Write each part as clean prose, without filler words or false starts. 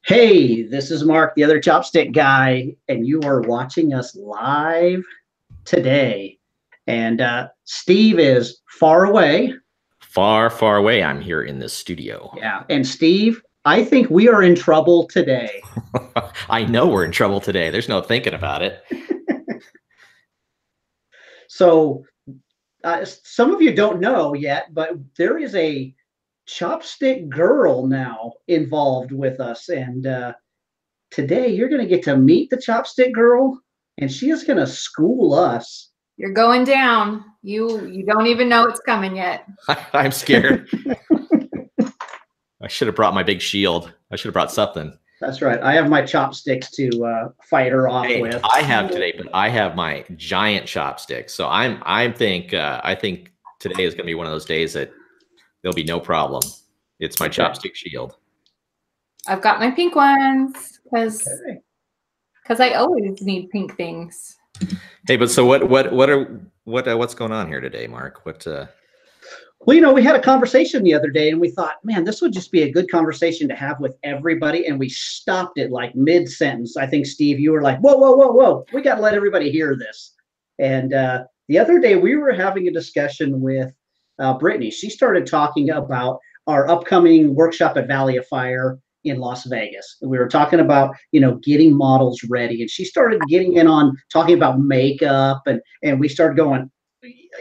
Hey, this is Mark, the other Chopstick guy, and you are watching us live today. And Steve is far away. Far, far away. I'm here in the studio. Yeah. And Steve, I think we are in trouble today. I know we're in trouble today. There's no thinking about it. So some of you don't know yet, but there is a Chopstick girl now involved with us. And today you're going to get to meet the Chopstick girl, and she is going to school us. You're going down. You don't even know it's coming yet. I'm scared. I should have brought my big shield. I should have brought something. That's right. I have my chopsticks to fight her off with. I have today, but I have my giant chopsticks. So I think today is going to be one of those days that there'll be no problem. It's my chopstick shield. I've got my pink ones because I always need pink things. Hey, but so what's going on here today, Mark? Well, you know, we had a conversation the other day and we thought, man, this would just be a good conversation to have with everybody. And we stopped it like mid-sentence. I think, Steve, you were like, whoa, whoa, whoa, whoa. We got to let everybody hear this. And the other day we were having a discussion with Brittany. She started talking about our upcoming workshop at Valley of Fire in Las Vegas. And we were talking about, you know, getting models ready. And she started getting in on talking about makeup. And we started going,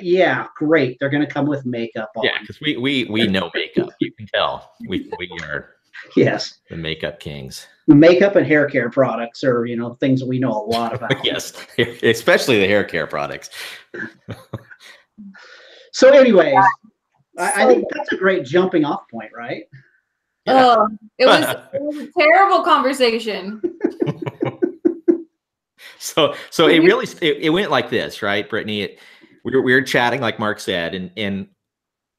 yeah, great. They're going to come with makeup on. Yeah, because we know makeup. You can tell. We are yes, the makeup kings. Makeup and hair care products are, you know, things we know a lot about. Yes, especially the hair care products. So anyways, I think that's a great jumping off point, right? Yeah. Oh, it was a terrible conversation. So it went like this, right, Brittany? We were chatting, like Mark said, and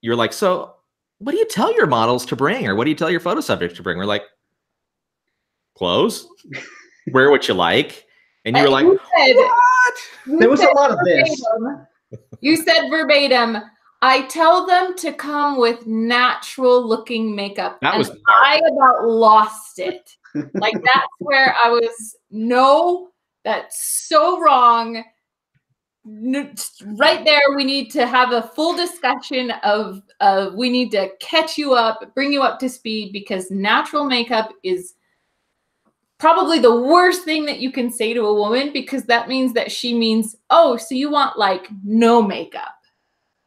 you're like, so what do you tell your models to bring, or what do you tell your photo subjects to bring? We're like, clothes, wear what you like, and you were like, what? There was a lot of this. You said verbatim, I tell them to come with natural looking makeup. That was I about lost it. Like that's where I was, no, that's so wrong. Right there, we need to have a full discussion of we need to catch you up, bring you up to speed, because natural makeup is probably the worst thing that you can say to a woman, because that means that she means, oh, so you want like no makeup.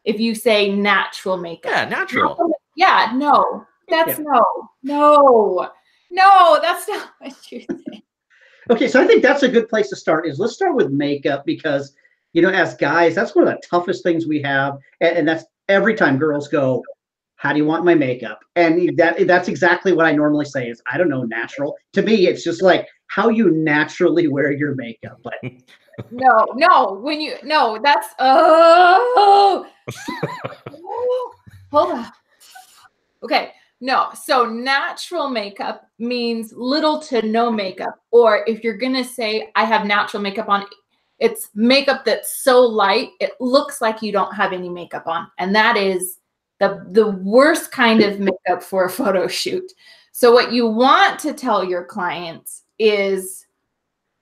If you say natural makeup. Yeah, natural. Yeah, no. That's no, that's not what you're saying. Okay, so I think that's a good place to start. Let's start with makeup, because you know, as guys, that's one of the toughest things we have. And that's every time girls go, how do you want my makeup? And that's exactly what I normally say is, I don't know, natural. To me, it's just like how you naturally wear your makeup. But that's, hold on. Okay. No, so natural makeup means little to no makeup. Or if you're going to say, I have natural makeup on, it's makeup that's so light, it looks like you don't have any makeup on. And that is the worst kind of makeup for a photo shoot. So what you want to tell your clients is,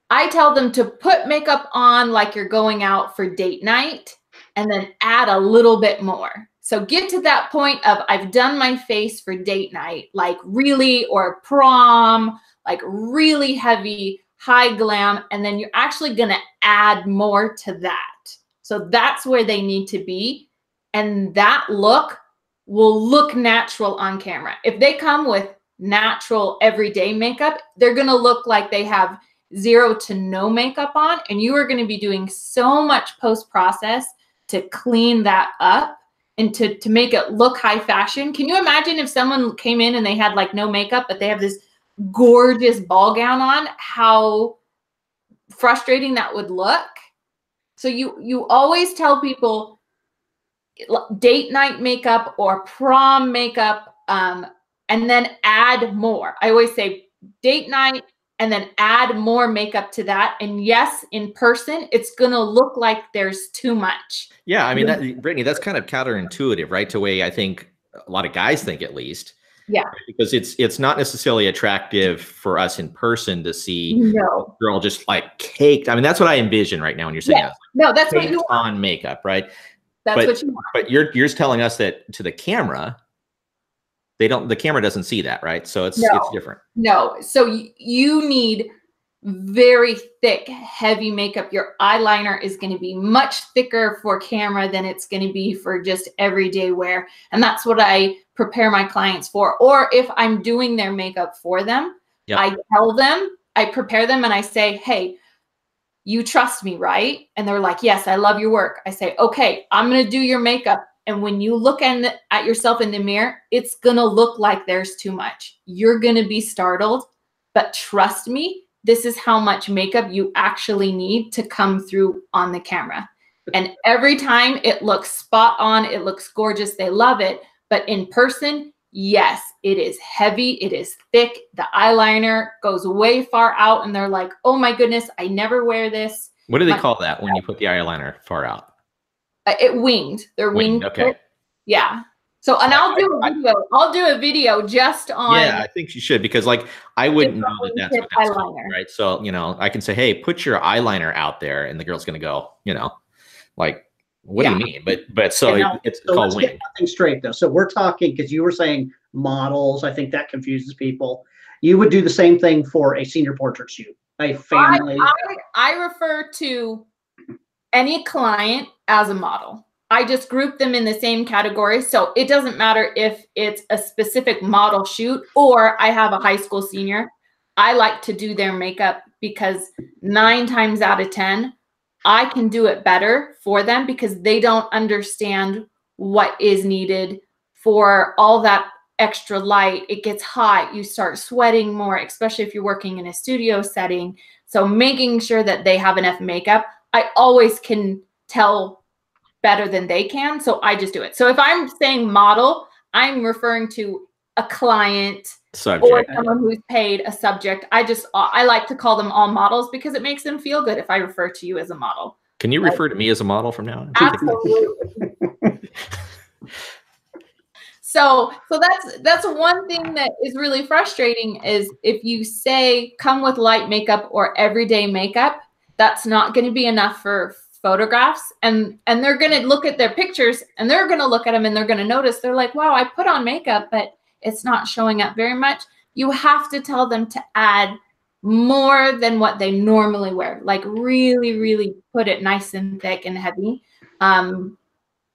I tell them to put makeup on like you're going out for date night and then add a little bit more. So get to that point of, I've done my face for date night, like really, or prom, like really heavy, high glam, and then you're actually going to add more to that. So that's where they need to be. And that look will look natural on camera. If they come with natural everyday makeup, they're going to look like they have 0 to no makeup on. And you are going to be doing so much post-process to clean that up and to make it look high fashion. Can you imagine if someone came in and they had like no makeup, but they have this gorgeous ball gown on, how frustrating that would look? So you always tell people date night makeup or prom makeup, and then add more. I always say date night and then add more makeup to that. And yes, in person, it's going to look like there's too much. Yeah, I mean, Brittany, that's kind of counterintuitive, right? To the way I think a lot of guys think, at least. Yeah. Because it's not necessarily attractive for us in person to see a girl just like caked. I mean, that's what I envision right now when you're saying that. No, that's what you want. On makeup, right? That's what you want. But you're telling us that to the camera, the camera doesn't see that, right? So it's different. No. So you need very thick, heavy makeup. Your eyeliner is going to be much thicker for camera than it's going to be for just everyday wear. And that's what I prepare my clients for. Or if I'm doing their makeup for them, I tell them, I prepare them and I say, hey, you trust me, right? And they're like, yes, I love your work. I say, okay, I'm going to do your makeup. And when you look at yourself in the mirror, it's going to look like there's too much. You're going to be startled, but trust me, this is how much makeup you actually need to come through on the camera. And every time it looks spot on, it looks gorgeous. They love it. But in person, yes, it is heavy. It is thick. The eyeliner goes way far out and they're like, oh my goodness, I never wear this. What do they call that when you put the eyeliner far out? It winged. They're winged. Okay. Yeah. So, and I'll do a video just on. Yeah, I think you should, because like I wouldn't know that that's what that's called, right? So, you know, I can say, hey, put your eyeliner out there, and the girl's gonna go, you know, like, what do you mean? But so it's called wing. Get nothing straight though. So we're talking, because you were saying models. I think that confuses people. You would do the same thing for a senior portrait shoot, a family. I refer to any client as a model. I just group them in the same category. So it doesn't matter if it's a specific model shoot or I have a high school senior. I like to do their makeup because 9 times out of 10, I can do it better for them because they don't understand what is needed for all that extra light. It gets hot. You start sweating more, especially if you're working in a studio setting. So making sure that they have enough makeup, I always can tell better than they can. So I just do it. So if I'm saying model, I'm referring to a client subject or someone who's paid a subject. I like to call them all models because it makes them feel good if I refer to you as a model. Can you refer to me as a model from now on? Absolutely. So that's one thing that is really frustrating is if you say come with light makeup or everyday makeup, that's not going to be enough for photographs, and they're going to look at their pictures and they're going to look at them and they're going to notice, they're like, wow, I put on makeup, but it's not showing up very much. You have to tell them to add more than what they normally wear, like really, really put it nice and thick and heavy. And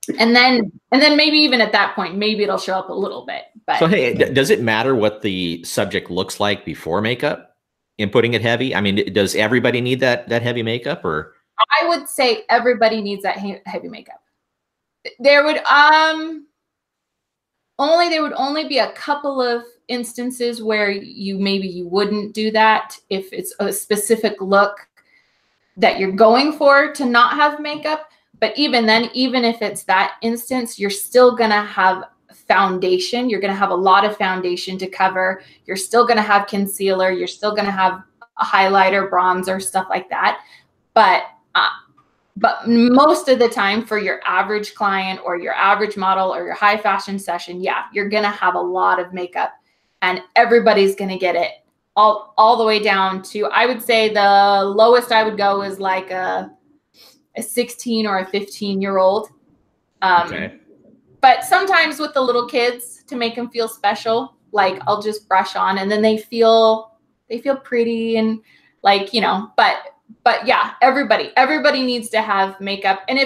then maybe even at that point, maybe it'll show up a little bit. But so, hey, does it matter what the subject looks like before makeup in putting it heavy? I mean, does everybody need that heavy makeup, or? I would say everybody needs that heavy makeup. There would only be a couple of instances where you wouldn't do that if it's a specific look that you're going for to not have makeup. But even then, even if it's that instance, you're still gonna have foundation. You're gonna have a lot of foundation to cover. You're still gonna have concealer. You're still gonna have a highlighter, bronzer, stuff like that. But most of the time for your average client or your average model or your high fashion session, yeah, you're going to have a lot of makeup and everybody's going to get it all the way down to, I would say the lowest I would go is like a 16 or a 15-year-old. Okay. But sometimes with the little kids, to make them feel special, like I'll just brush on and then they feel pretty and like, you know, but yeah, everybody needs to have makeup. And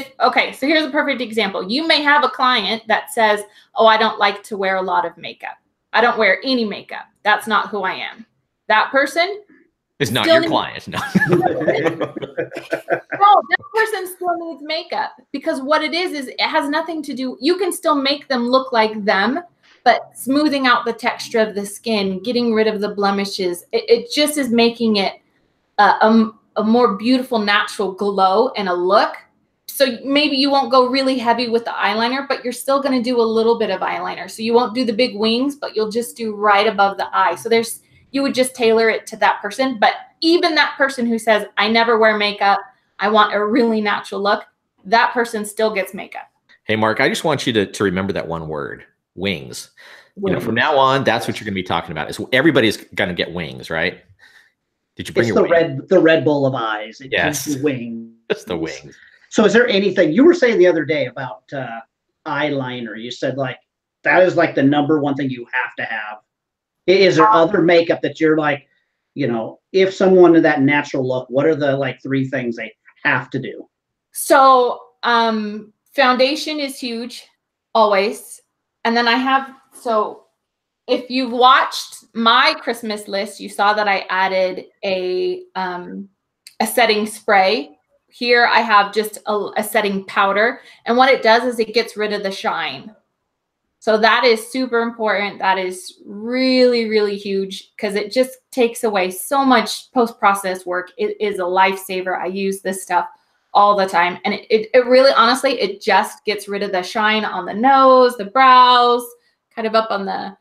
so here's a perfect example. You may have a client that says, oh, I don't like to wear a lot of makeup. I don't wear any makeup. That's not who I am. That person is not your client. No. No, that person still needs makeup because what it is it has nothing to do. You can still make them look like them, but smoothing out the texture of the skin, getting rid of the blemishes. It just is making it a more beautiful, natural glow and a look. So maybe you won't go really heavy with the eyeliner, but you're still going to do a little bit of eyeliner. So you won't do the big wings, but you'll just do right above the eye. So you would just tailor it to that person. But even that person who says, I never wear makeup, I want a really natural look, that person still gets makeup. Hey, Mark, I just want you to remember that one word, wings. You know, from now on, that's what you're going to be talking about. Is everybody's going to get wings, right? Did you bring it's the Red Bull of eyes? It yes, the wings. Just the wings. So, is there anything you were saying the other day about eyeliner? You said like that is like the number one thing you have to have. Is there other makeup that you're like, you know, if someone to that natural look, what are the like 3 things they have to do? So, foundation is huge, always. And then I have, so if you've watched my Christmas list, you saw that I added a setting spray. Here I have just a setting powder. And what it does is it gets rid of the shine. So that is super important. That is really, really huge because it just takes away so much post-process work. It is a lifesaver. I use this stuff all the time. And it really, honestly, it just gets rid of the shine on the nose, the brows, kind of up on the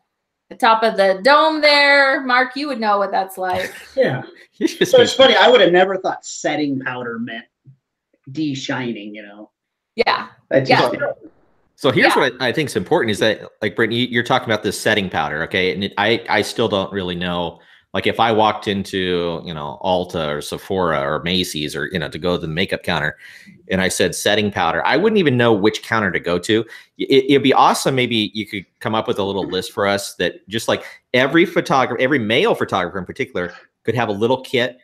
top of the dome there. Mark, you would know what that's like. Yeah. So it's funny. I would have never thought setting powder meant de-shining, you know? Yeah. So here's what I think is important is that, like, Brittany, you're talking about this setting powder, okay? And I still don't really know, like, if I walked into, you know, Ulta or Sephora or Macy's or, you know, to go to the makeup counter and I said setting powder, I wouldn't even know which counter to go to. It'd be awesome. Maybe you could come up with a little list for us that just like every photographer, every male photographer in particular could have a little kit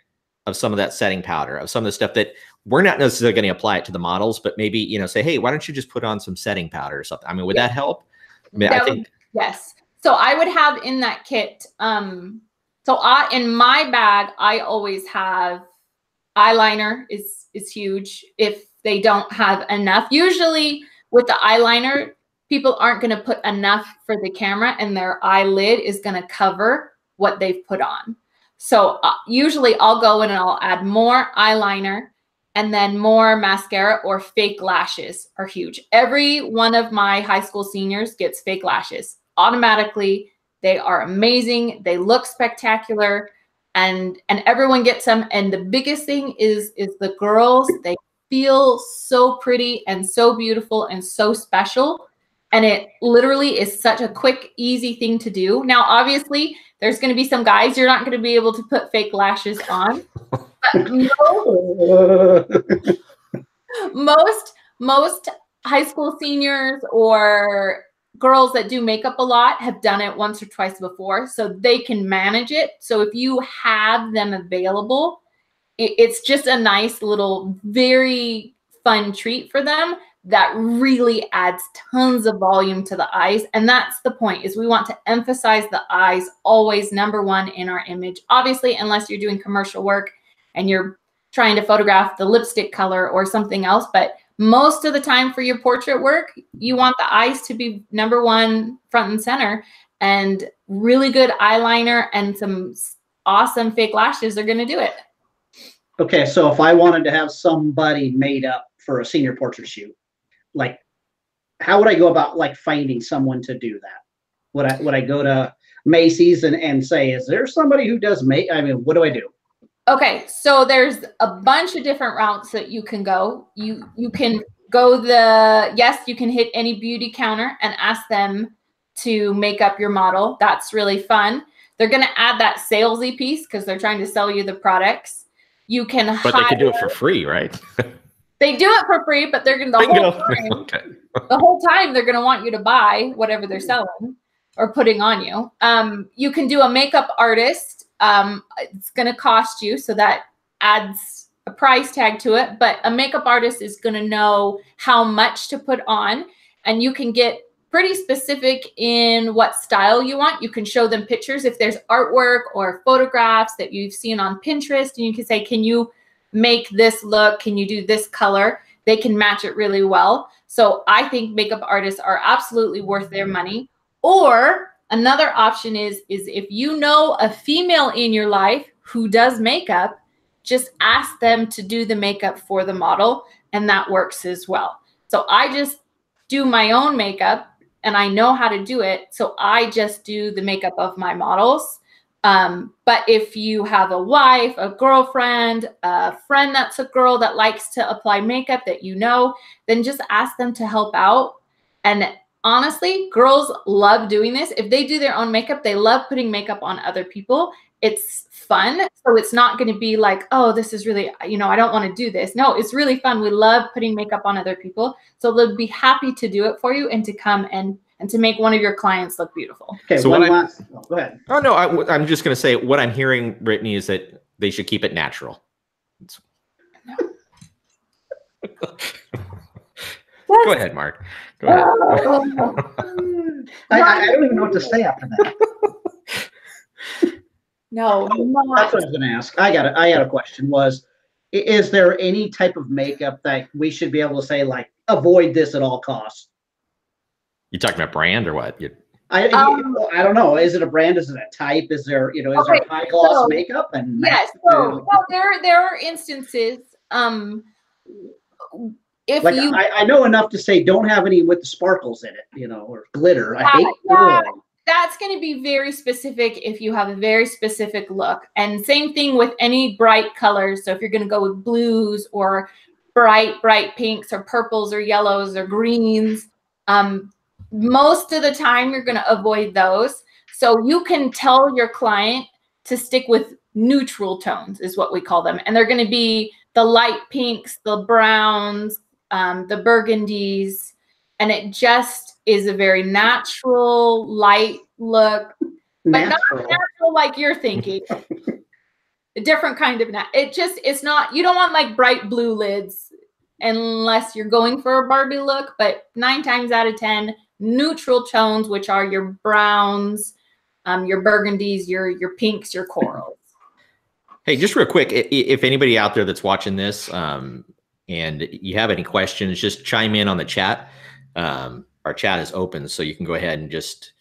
of some of that setting powder, of some of the stuff that we're not necessarily going to apply it to the models, but maybe, you know, say, hey, why don't you just put on some setting powder or something? I mean, would that help? I mean, I think. Yes. So I would have in that kit, in my bag, I always have eyeliner is huge. If they don't have enough, usually with the eyeliner, people aren't going to put enough for the camera and their eyelid is going to cover what they've put on. So usually I'll go in and I'll add more eyeliner and then more mascara or fake lashes are huge. Every one of my high school seniors gets fake lashes automatically. They are amazing. They look spectacular and everyone gets them. And the biggest thing is the girls, they feel so pretty and so beautiful and so special. And it literally is such a quick, easy thing to do. Now, obviously, there's going to be some guys you're not going to be able to put fake lashes on. But most high school seniors or girls that do makeup a lot have done it once or twice before, so they can manage it. So if you have them available, it's just a nice little, very fun treat for them that really adds tons of volume to the eyes. And that's the point, is we want to emphasize the eyes always number one in our image. Obviously, unless you're doing commercial work and you're trying to photograph the lipstick color or something else. But most of the time for your portrait work, you want the eyes to be number one, front and center, and really good eyeliner and some awesome fake lashes are going to do it. Okay. So if I wanted to have somebody made up for a senior portrait shoot, like, how would I go about like finding someone to do that? Would I go to Macy's and say, is there somebody who does I mean, what do I do? Okay, so there's a bunch of different routes that you can go. You can go you can hit any beauty counter and ask them to make up your model. That's really fun. They're going to add that salesy piece because they're trying to sell you the products. You can But they can do it for free, right? They do it for free, but they're going to the whole time they're going to want you to buy whatever they're selling or putting on you. You can do a makeup artist. It's going to cost you, so that adds a price tag to it. But a makeup artist is going to know how much to put on, and you can get pretty specific in what style you want. You can show them pictures if there's artwork or photographs that you've seen on Pinterest, and you can say, can you make this look? Can you do this color? They can match it really well. So I think makeup artists are absolutely worth their money. Or another option is if you know a female in your life who does makeup, just ask them to do the makeup for the model, and that works as well. So I just do my own makeup and I know how to do it. So I just do the makeup of my models. But if you have a wife, a girlfriend, a friend that's a girl that likes to apply makeup that you know, then just ask them to help out. And honestly, girls love doing this. If they do their own makeup, they love putting makeup on other people. It's fun. So it's not going to be like, oh, this is really, I don't want to do this. No, it's really fun. We love putting makeup on other people. So they'll be happy to do it for you and to come and to make one of your clients look beautiful. Okay, so go ahead. Oh, no, I'm just going to say what I'm hearing, Brittany, is that they should keep it natural. Go ahead, Mark. Go ahead. I don't even know what to say after that. No, that's what I was going to ask. I got a question. Is there any type of makeup that we should be able to say, like, avoid this at all costs? You talking about brand or what? I don't know. Is it a brand? Is it a type? Is there, is there high gloss makeup? And yes. So there are instances. If like I know enough to say don't have any with the sparkles in it, or glitter. I hate glitter. That's going to be very specific if you have a very specific look. And same thing with any bright colors. So if you're going to go with blues or bright pinks or purples or yellows or greens, most of the time you're going to avoid those. So you can tell your client to stick with neutral tones is what we call them. And they're going to be the light pinks, the browns, the burgundies, and it just is a very natural, light look, but not natural like you're thinking. A different kind of it's not, you don't want like bright blue lids unless you're going for a Barbie look, but 9 times out of 10, neutral tones, which are your browns, your burgundies, your pinks, your corals. Hey, just real quick, if anybody out there that's watching this and you have any questions, just chime in on the chat. Our chat is open, so you can go ahead and just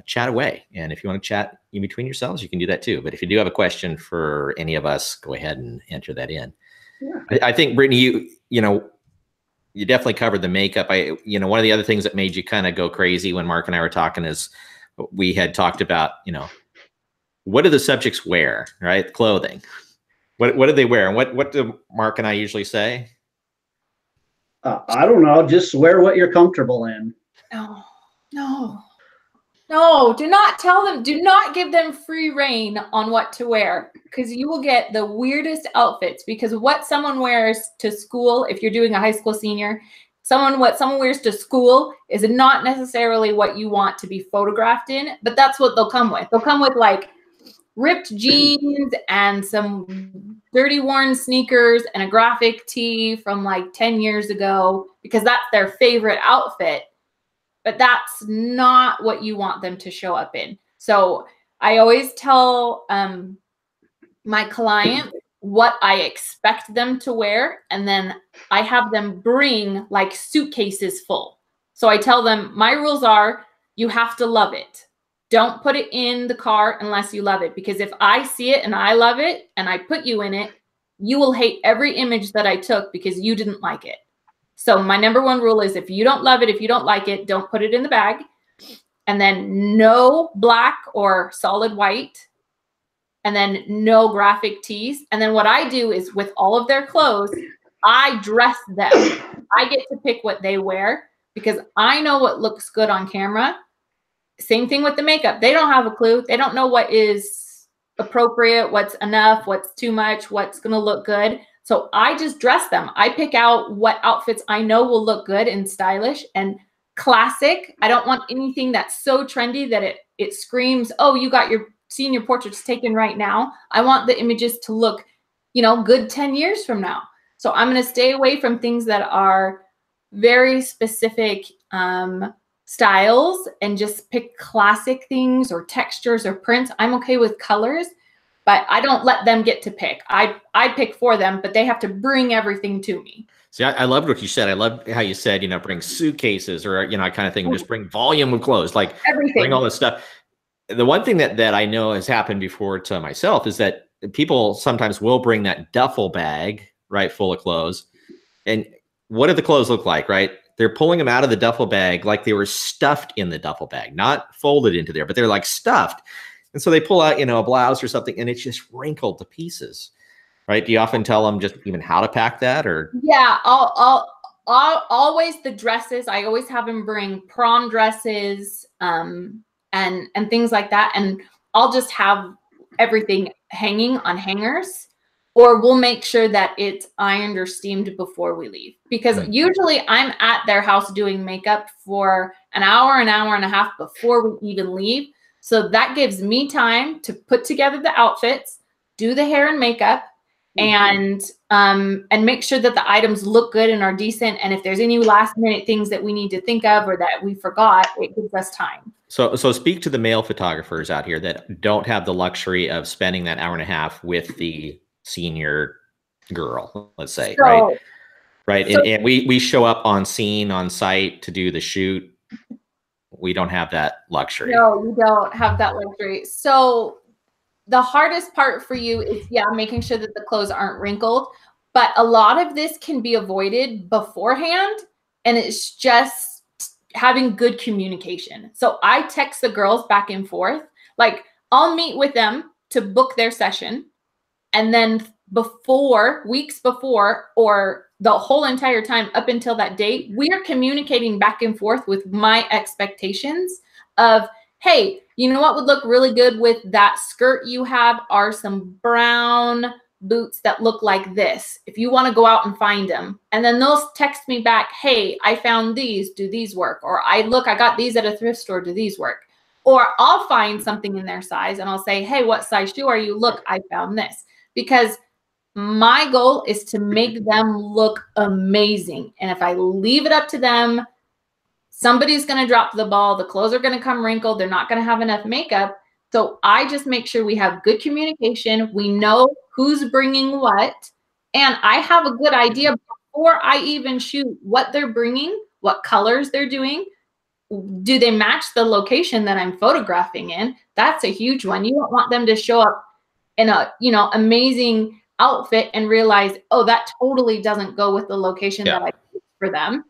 chat away. And if you want to chat in between yourselves, you can do that too. But if you do have a question for any of us, go ahead and enter that in. Yeah. I think, Brittany, you definitely covered the makeup. One of the other things that made you kind of go crazy when Mark and I were talking is we had talked about, what do the subjects wear, right? Clothing. What do they wear? And what do Mark and I usually say? I don't know. Just wear what you're comfortable in. No, do not tell them. Do not give them free reign on what to wear, because you will get the weirdest outfits. Because what someone wears to school, if you're doing a high school senior, what someone wears to school is not necessarily what you want to be photographed in, but that's what they'll come with. They'll come with like ripped jeans and some dirty worn sneakers and a graphic tee from like 10 years ago because that's their favorite outfit. But that's not what you want them to show up in. So I always tell my clients what I expect them to wear, and then I have them bring like suitcases full. So I tell them my rules are you have to love it. Don't put it in the car unless you love it, because if I see it and I love it and I put you in it, you will hate every image that I took because you didn't like it. So my number one rule is if you don't love it, if you don't like it, don't put it in the bag. And then no black or solid white. And then no graphic tees. And then what I do is with all of their clothes, I dress them. I get to pick what they wear because I know what looks good on camera. Same thing with the makeup. They don't have a clue. They don't know what is appropriate, what's enough, what's too much, what's going to look good. So I just dress them. I pick out what outfits I know will look good and stylish and classic. I don't want anything that's so trendy that it screams, oh, you got your senior portraits taken right now. I want the images to look, good 10 years from now. So I'm going to stay away from things that are very specific styles and just pick classic things or textures or prints. I'm okay with colors, but I don't let them get to pick. I pick for them, but they have to bring everything to me. See, I loved what you said. I loved how you said, bring suitcases or, I kind of think just bring volume of clothes, like everything. Bring all this stuff. The one thing that I know has happened before to myself is that people sometimes will bring that duffel bag, right, full of clothes. And what do the clothes look like, right? They're pulling them out of the duffel bag like they were stuffed in the duffel bag, not folded into there, but they're like stuffed. And so they pull out, a blouse or something, and it's just wrinkled to pieces, right? Do you often tell them just even how to pack that, or? Yeah, I'll always the dresses. I always have them bring prom dresses, and things like that. And I'll just have everything hanging on hangers, or we'll make sure that it's ironed or steamed before we leave. Because usually I'm at their house doing makeup for an hour and a half before we even leave. So that gives me time to put together the outfits, do the hair and makeup, and make sure that the items look good and are decent. And if there's any last minute things that we need to think of or that we forgot, it gives us time. So speak to the male photographers out here that don't have the luxury of spending that hour and a half with the senior girl, let's say, right? Right. So, and we show up on scene, on site to do the shoot. We don't have that luxury. No, we don't have that luxury. So the hardest part for you is, making sure that the clothes aren't wrinkled. But a lot of this can be avoided beforehand. And it's just having good communication. So I text the girls back and forth. Like, I'll meet with them to book their session. And then weeks before, or the whole entire time up until that date, we are communicating back and forth with my expectations of, hey, you know what would look really good with that skirt you have are some brown boots that look like this, if you want to go out and find them. And then they'll text me back, hey, I found these, do these work? Or I got these at a thrift store, do these work? Or I'll find something in their size and I'll say, hey, what size shoe are you? Look, I found this. Because my goal is to make them look amazing. And if I leave it up to them, somebody's going to drop the ball. The clothes are going to come wrinkled. They're not going to have enough makeup. So I just make sure we have good communication. We know who's bringing what. And I have a good idea before I even shoot what they're bringing, what colors they're doing. Do they match the location that I'm photographing in? That's a huge one. You don't want them to show up in a, amazing outfit and realize, oh, that totally doesn't go with the location that I picked for them.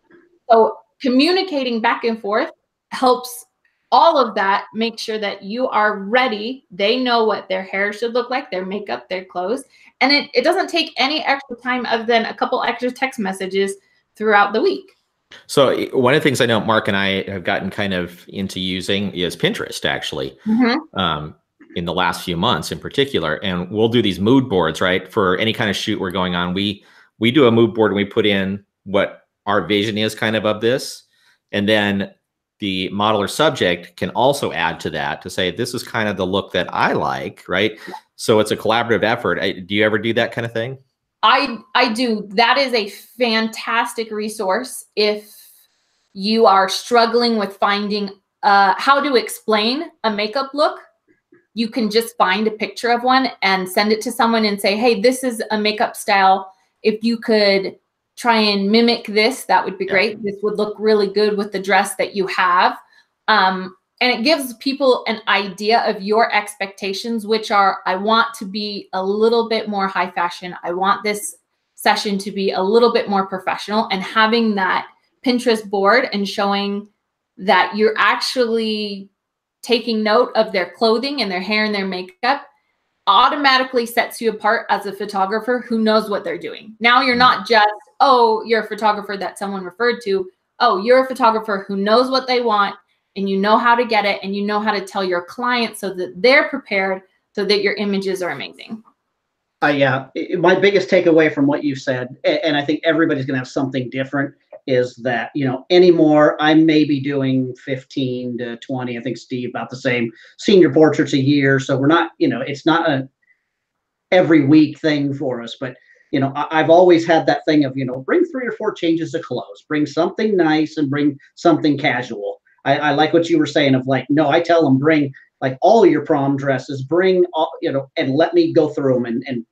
So communicating back and forth helps all of that make sure that you are ready. They know what their hair should look like, their makeup, their clothes. And it doesn't take any extra time other than a couple extra text messages throughout the week. So one of the things I know Mark and I have gotten kind of into using is Pinterest, actually. In the last few months in particular. And we'll do these mood boards, right? For any kind of shoot we're going on, we do a mood board and we put in what our vision is kind of this. And then the model or subject can also add to that to say, this is kind of the look that I like, right? So it's a collaborative effort. Do you ever do that kind of thing? I do. That is a fantastic resource if you are struggling with finding how to explain a makeup look. You can just find a picture of one and send it to someone and say, hey, this is a makeup style. If you could try and mimic this, that would be great. This would look really good with the dress that you have. And it gives people an idea of your expectations, which are, I want to be a little bit more high fashion. I want this session to be a little bit more professional. And having that Pinterest board and showing that you're actually taking note of their clothing and their hair and their makeup automatically sets you apart as a photographer who knows what they're doing. Now you're not just, oh, you're a photographer that someone referred to. Oh, you're a photographer who knows what they want and you know how to get it and you know how to tell your client so that they're prepared so that your images are amazing. My biggest takeaway from what you said, and I think everybody's going to have something different, is that, anymore, I may be doing 15 to 20, I think Steve, about the same senior portraits a year. So we're not, it's not a every week thing for us, but, I've always had that thing of, bring 3 or 4 changes of clothes, bring something nice and bring something casual. I like what you were saying of like, no, I tell them, bring like all your prom dresses, bring all, and let me go through them and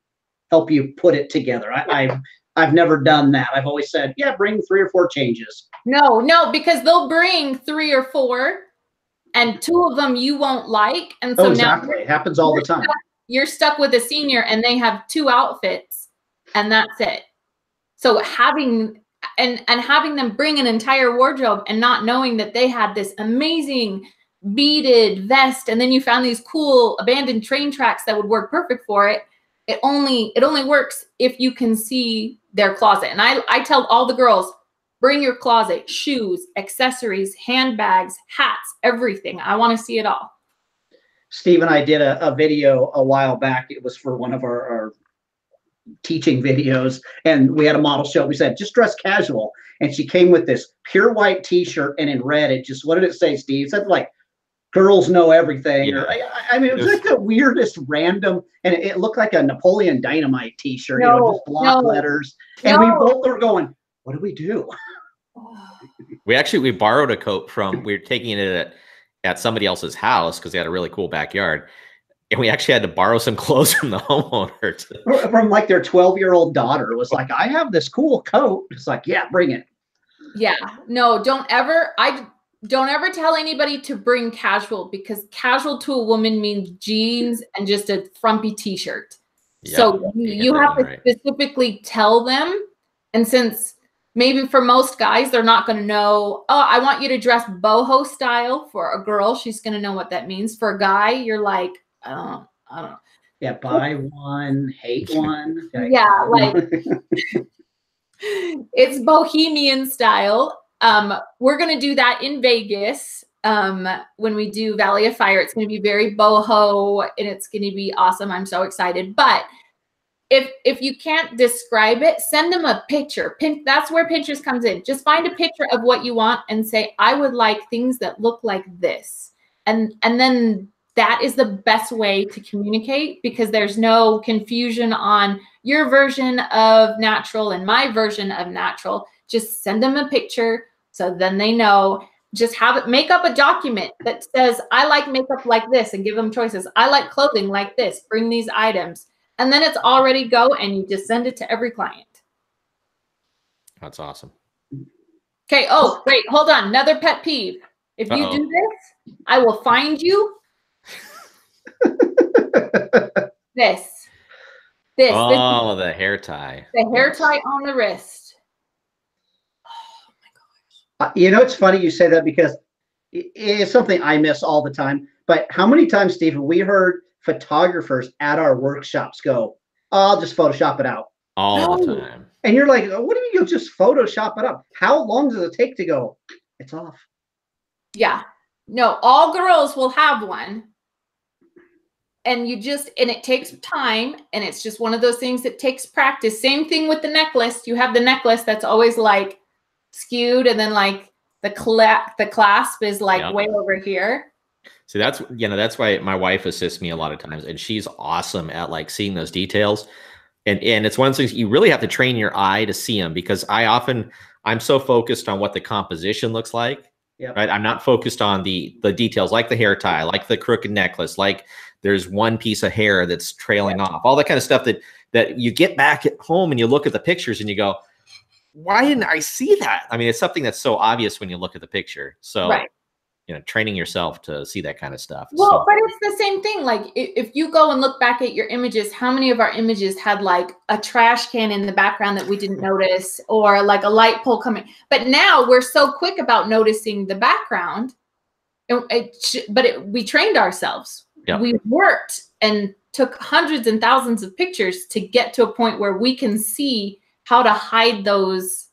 help you put it together. I've never done that. I've always said, bring 3 or 4 changes. No, because they'll bring 3 or 4 and 2 of them you won't like. And so exactly. now It happens all the time. You're stuck with a senior and they have 2 outfits and that's it. So having them bring an entire wardrobe and not knowing that they had this amazing beaded vest and then you found these cool abandoned train tracks that would work perfect for it. It only works if you can see their closet. And I tell all the girls, Bring your closet, shoes, accessories, handbags, hats, everything. I want to see it all. Steve and I did a video a while back. It was for one of our teaching videos, and we had a model show. We said, just dress casual. And she came with this pure white t-shirt, and in red, it just, what did it say, Steve? It said like, girls know everything. Yeah. Or I mean, it was like the weirdest random, and it looked like a Napoleon Dynamite t-shirt, you know, just block letters. And we both were going, what do we do? We borrowed a coat from, we were taking it at somebody else's house because they had a really cool backyard. And we actually had to borrow some clothes from the homeowner. From like their 12-year-old daughter was like, I have this cool coat. It's like, yeah, bring it. Yeah, no, don't ever tell anybody to bring casual, because casual to a woman means jeans and just a frumpy t-shirt. Yep. So you have to specifically tell them. And since maybe for most guys, they're not going to know, oh, I want you to dress boho style. For a girl, she's going to know what that means. For a guy, you're like, I don't know. Yeah, buy one, hate one. Yeah, like it's bohemian style. We're going to do that in Vegas. When we do Valley of Fire, it's going to be very boho and it's going to be awesome. I'm so excited. But if you can't describe it, send them a picture. That's where Pinterest comes in. Just find a picture of what you want and say, I would like things that look like this. And then that is the best way to communicate, because there's no confusion on your version of natural and my version of natural. Just send them a picture so then they know. Just have it, make up a document that says, I like makeup like this, and give them choices. I like clothing like this, bring these items. And then it's all ready to go, and you just send it to every client. That's awesome. Okay. Oh, wait, hold on. Another pet peeve. If you do this, I will find you. This. Oh, the hair tie. The hair tie on the wrist. Oh my gosh. You know, it's funny you say that, because it's something I miss all the time. But how many times, Steve, have we heard photographers at our workshops go, oh, I'll just Photoshop it out? All the time. And you're like, what do you mean you'll just Photoshop it up? How long does it take to go, it's off? Yeah. No, all girls will have one. And it takes time, and it's just one of those things that takes practice. Same thing with the necklace. You have the necklace that's always like skewed, and then like the clasp is like way over here. So that's why my wife assists me a lot of times, and she's awesome at like seeing those details. And it's one of those things you really have to train your eye to see them, because I'm so focused on what the composition looks like. Yeah. Right. I'm not focused on the details, like the hair tie, like the crooked necklace, like there's one piece of hair that's trailing off, all that kind of stuff that you get back at home and you look at the pictures and you go, why didn't I see that? I mean, it's something that's so obvious when you look at the picture. So, training yourself to see that kind of stuff. Well, but it's the same thing. Like if you go and look back at your images, how many of our images had like a trash can in the background that we didn't notice, or like a light pole coming? But now we're so quick about noticing the background, we trained ourselves. Yep. We worked and took hundreds and thousands of pictures to get to a point where we can see how to hide those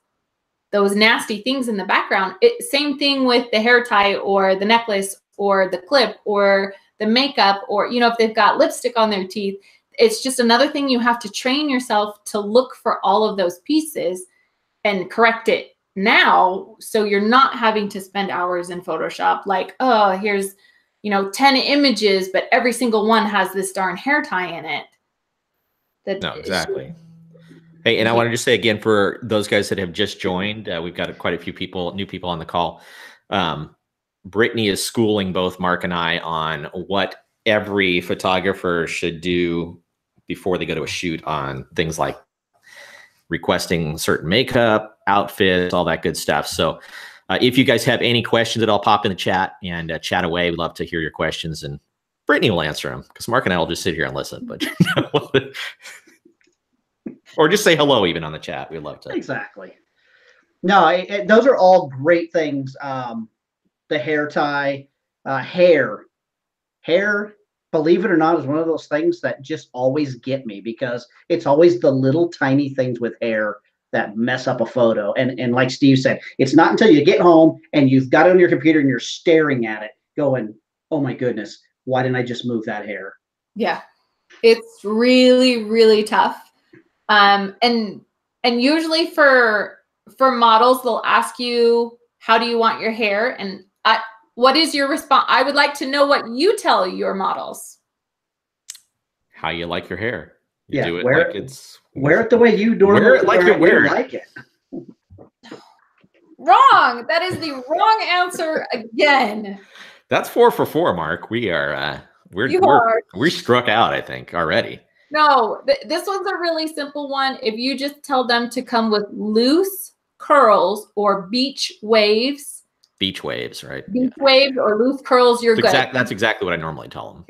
nasty things in the background. Same thing with the hair tie or the necklace or the clip or the makeup, or, if they've got lipstick on their teeth. It's just another thing you have to train yourself to look for all of those pieces and correct it now, so you're not having to spend hours in Photoshop. Like, oh, here's, 10 images, but every single one has this darn hair tie in it. No, exactly. Hey, and I want to just say again, for those guys that have just joined, we've got quite a few new people on the call. Brittany is schooling both Mark and I on what every photographer should do before they go to a shoot, on things like requesting certain makeup, outfits, all that good stuff. So if you guys have any questions at all, pop in the chat and chat away. We'd love to hear your questions, and Brittany will answer them, because Mark and I will just sit here and listen. But or just say hello even on the chat. We'd love to. Exactly. No, those are all great things. The hair tie, hair, believe it or not, is one of those things that just always get me, because it's always the little tiny things with hair that mess up a photo. And like Steve said, it's not until you get home and you've got it on your computer and you're staring at it going, oh my goodness, why didn't I just move that hair? Yeah, it's really, really tough. And usually for models, they'll ask you, how do you want your hair? And what is your response? I would like to know what you tell your models. How you like your hair. You yeah, do it wear, like it's wear it the way you normally wear it like you wear it. Like it. Wrong. That is the wrong answer again. That's 4 for 4, Mark. We are we're struck out, I think, already. No, this one's a really simple one. If you just tell them to come with loose curls or beach waves. Beach waves, right? Beach waves or loose curls, you're good. That's exactly what I normally tell them.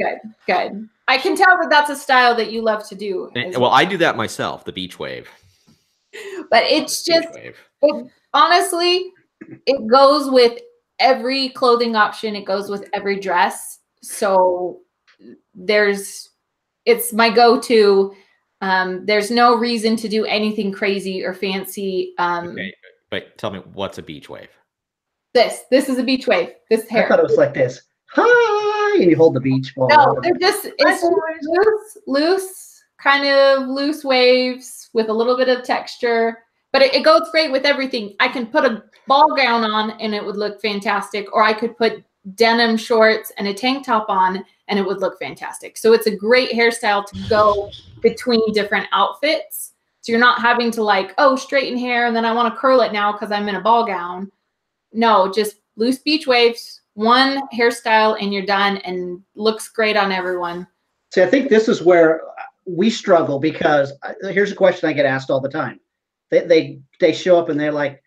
Good. I can tell that that's a style that you love to do. Well, I do that myself, the beach wave. But it's just, honestly, it goes with every clothing option. It goes with every dress. So it's my go-to. There's no reason to do anything crazy or fancy. Okay, but tell me, what's a beach wave? This is a beach wave. This hair. I thought it was like this. Hi, and you hold the beach ball. No, it's loose, kind of loose waves with a little bit of texture. But it goes great with everything. I can put a ball gown on and it would look fantastic. Or I could put denim shorts and a tank top on and it would look fantastic. So it's a great hairstyle to go between different outfits. So you're not having to like, oh, straighten hair and then I want to curl it now because I'm in a ball gown. No, just loose beach waves, one hairstyle and you're done and looks great on everyone. See, I think this is where we struggle because here's a question I get asked all the time. They show up and they're like,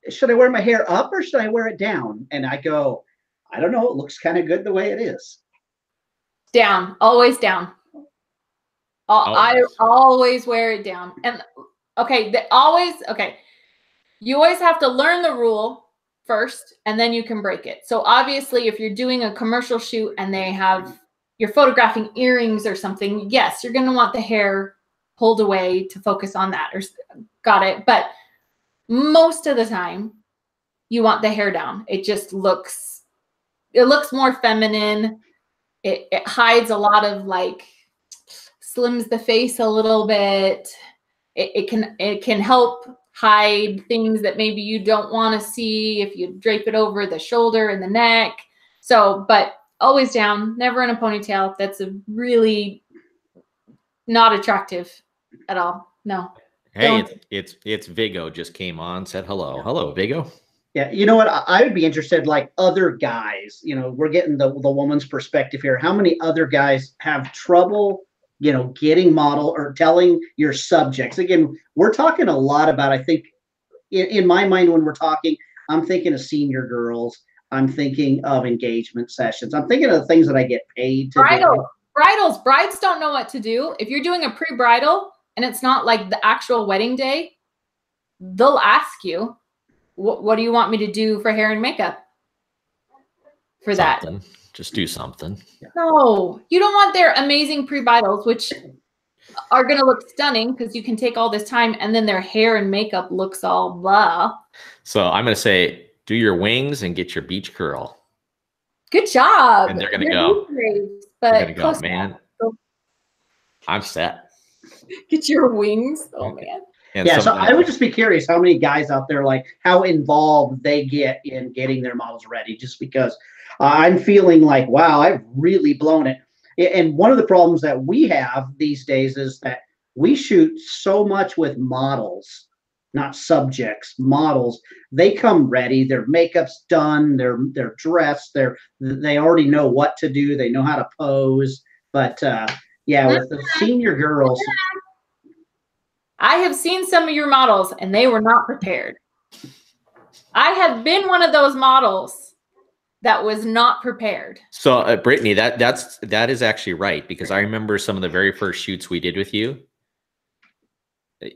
should I wear my hair up or should I wear it down? And I go, I don't know. It looks kind of good the way it is. Down, always down. I always wear it down. And okay, you always have to learn the rule first and then you can break it. So obviously if you're doing a commercial shoot and you're photographing earrings or something, yes, you're going to want the hair pulled away to focus on that. Or got it. But most of the time you want the hair down. It just looks more feminine. It hides a lot of like, slims the face a little bit. It can help hide things that maybe you don't want to see if you drape it over the shoulder and the neck. So, but always down, never in a ponytail. That's a really not attractive at all. No. Hey, it's Vigo just came on, said hello. Hello, Vigo. Yeah, you know what? I would be interested, like other guys, we're getting the woman's perspective here. How many other guys have trouble, getting model or telling your subjects? Again, we're talking a lot about, I think, in my mind, when we're talking, I'm thinking of senior girls. I'm thinking of engagement sessions. I'm thinking of the things that I get paid to do. Brides don't know what to do. If you're doing a pre-bridal and it's not like the actual wedding day, they'll ask you, what do you want me to do for hair and makeup for something. That? Just do something. No, you don't want their amazing pre-bridals, which are going to look stunning because you can take all this time and then their hair and makeup looks all blah. So I'm going to say, do your wings and get your beach curl. Good job. And they're going to go. But they're going to go, man. I'm set. Get your wings. Oh, man. And yeah, so I would just be curious how many guys out there, like how involved they get in getting their models ready, just because I'm feeling like, wow, I've really blown it. And one of the problems that we have these days is that we shoot so much with models, not subjects, models. They come ready, their makeup's done, they're dressed, they already know what to do, they know how to pose. But yeah, with the senior girls, I have seen some of your models and they were not prepared. I have been one of those models that was not prepared. So Brittany, that is actually right, because I remember some of the very first shoots we did with you.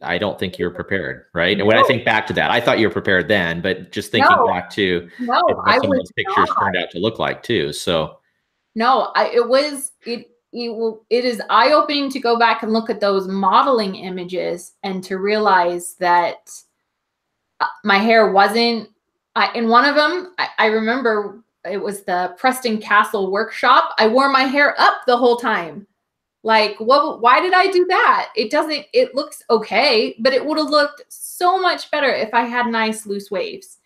I don't think you were prepared, right? And when I think back to that, I thought you were prepared then, but just thinking back to what some of those pictures turned out to look like too. So no, it it is eye-opening to go back and look at those modeling images and to realize that my hair wasn't, in one of them, I remember it was the Preston Castle workshop. I wore my hair up the whole time. Like, why did I do that? It looks okay, but it would have looked so much better if I had nice loose waves.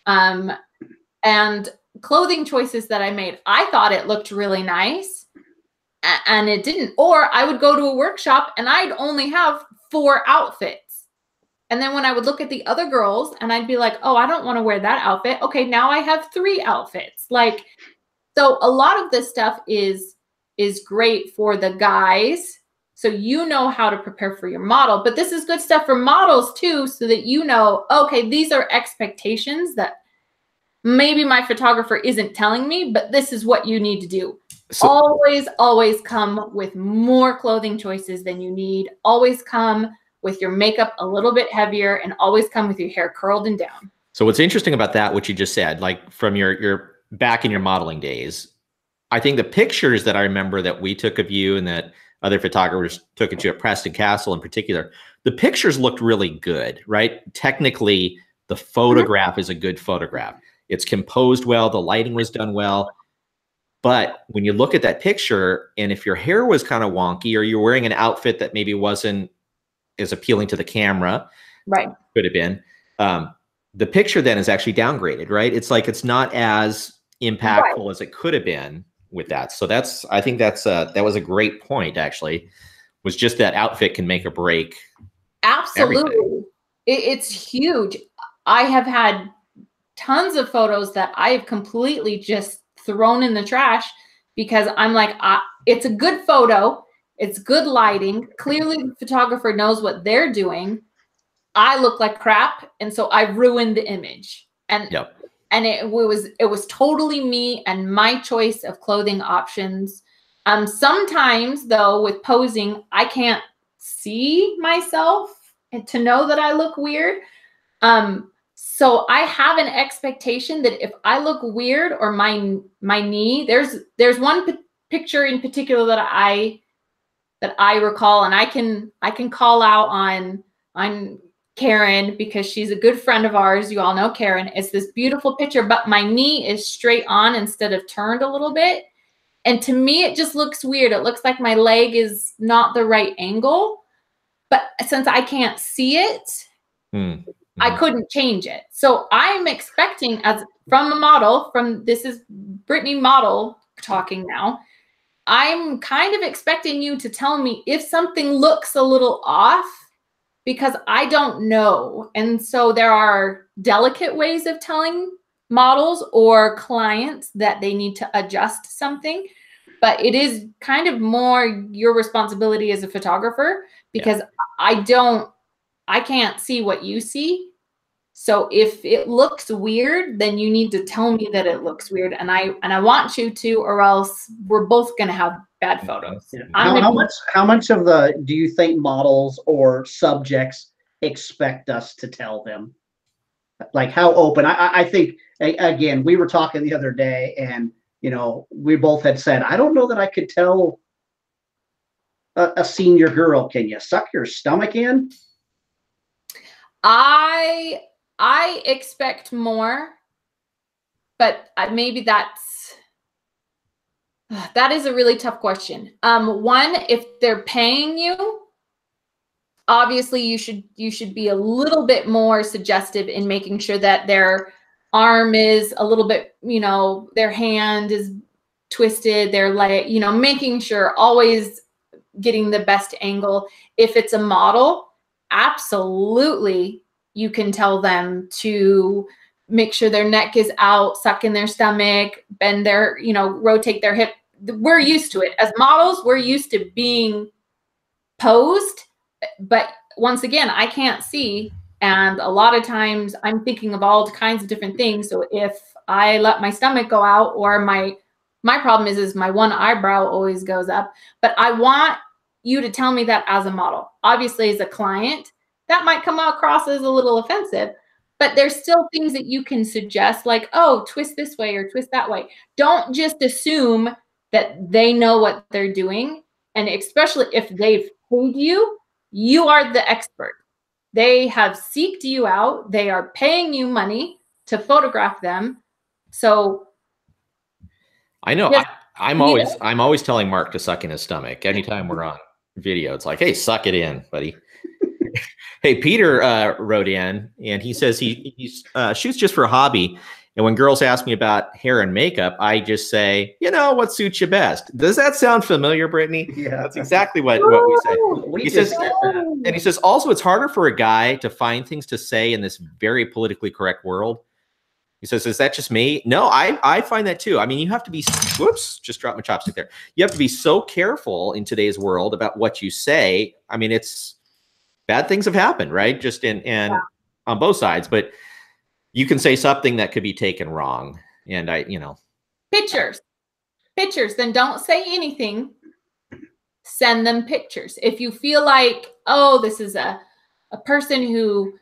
And clothing choices that I made, I thought it looked really nice and it didn't. Or I would go to a workshop and I'd only have 4 outfits. And then when I would look at the other girls and I'd be like, oh, I don't want to wear that outfit. Okay, now I have 3 outfits. Like, so a lot of this stuff is great for the guys. So you know how to prepare for your model, but this is good stuff for models too, so that you know, okay, these are expectations that maybe my photographer isn't telling me, but this is what you need to do. So, always come with more clothing choices than you need. Always come with your makeup a little bit heavier, and always come with your hair curled and down. So what's interesting about that, what you just said, like from your back in your modeling days, I think the pictures that I remember that we took of you and that other photographers took of you at Preston Castle in particular, the pictures looked really good, right? Technically, the photograph is a good photograph. It's composed well, the lighting was done well. But when you look at that picture, and if your hair was kind of wonky, or you're wearing an outfit that maybe wasn't as appealing to the camera, right? Could have been. The picture then is actually downgraded, right? It's like it's not as impactful as it could have been with that. So I think that was a great point, actually, was just that outfit can make or break. Absolutely. It's huge. I have had tons of photos that I've completely just thrown in the trash because I'm like, it's a good photo. It's good lighting. Clearly the photographer knows what they're doing. I look like crap. And so I ruined the image. And it was totally me and my choice of clothing options. Sometimes though, with posing, I can't see myself and to know that I look weird. So I have an expectation that if I look weird or my knee, there's one picture in particular that I recall, and I can call out on Karen because she's a good friend of ours. You all know Karen. It's this beautiful picture, but my knee is straight on instead of turned a little bit. And to me, it just looks weird. It looks like my leg is not the right angle, but since I can't see it, I couldn't change it. So I'm expecting, as from a model, this is Brittany model talking now, I'm kind of expecting you to tell me if something looks a little off, because I don't know. And so there are delicate ways of telling models or clients that they need to adjust something, but it is kind of more your responsibility as a photographer, because I can't see what you see. So if it looks weird, then you need to tell me that it looks weird, and I want you to, or else we're both going to have bad photos. Yeah. How much of do you think models or subjects expect us to tell them? Like how open? I think, again, we were talking the other day, and we both had said, I don't know that I could tell a senior girl, can you suck your stomach in? I expect more, but maybe that is a really tough question. One, if they're paying you, obviously you should be a little bit more suggestive in making sure that their arm is a little bit, their hand is twisted, their leg, making sure, always getting the best angle. If it's a model, absolutely you can tell them to make sure their neck is out, suck in their stomach, bend their, rotate their hip. We're used to it. As models, we're used to being posed, but once again, I can't see. And a lot of times I'm thinking of all kinds of different things. So if I let my stomach go out, or my problem is my one eyebrow always goes up, but I want you to tell me that as a model. Obviously, as a client, that might come across as a little offensive, but there's still things that you can suggest, like, oh, twist this way or twist that way. Don't just assume that they know what they're doing. And especially if they've paid you, you are the expert. They have seeked you out. They are paying you money to photograph them. So I know. I'm always telling Mark to suck in his stomach. Anytime we're on video, it's like, hey, suck it in, buddy. Hey, Peter wrote in, and he says he shoots just for a hobby. And when girls ask me about hair and makeup, I just say, you know, what suits you best. Does that sound familiar, Brittany? Yeah. That's exactly what we say. He says, also, it's harder for a guy to find things to say in this very politically correct world. He says, is that just me? No, I find that too. I mean, you have to be, whoops, just dropped my chopstick there. You have to be so careful in today's world about what you say. I mean, it's bad things have happened, right? Just on both sides, but you can say something that could be taken wrong. And pictures, then don't say anything. Send them pictures. If you feel like, oh, this is a person who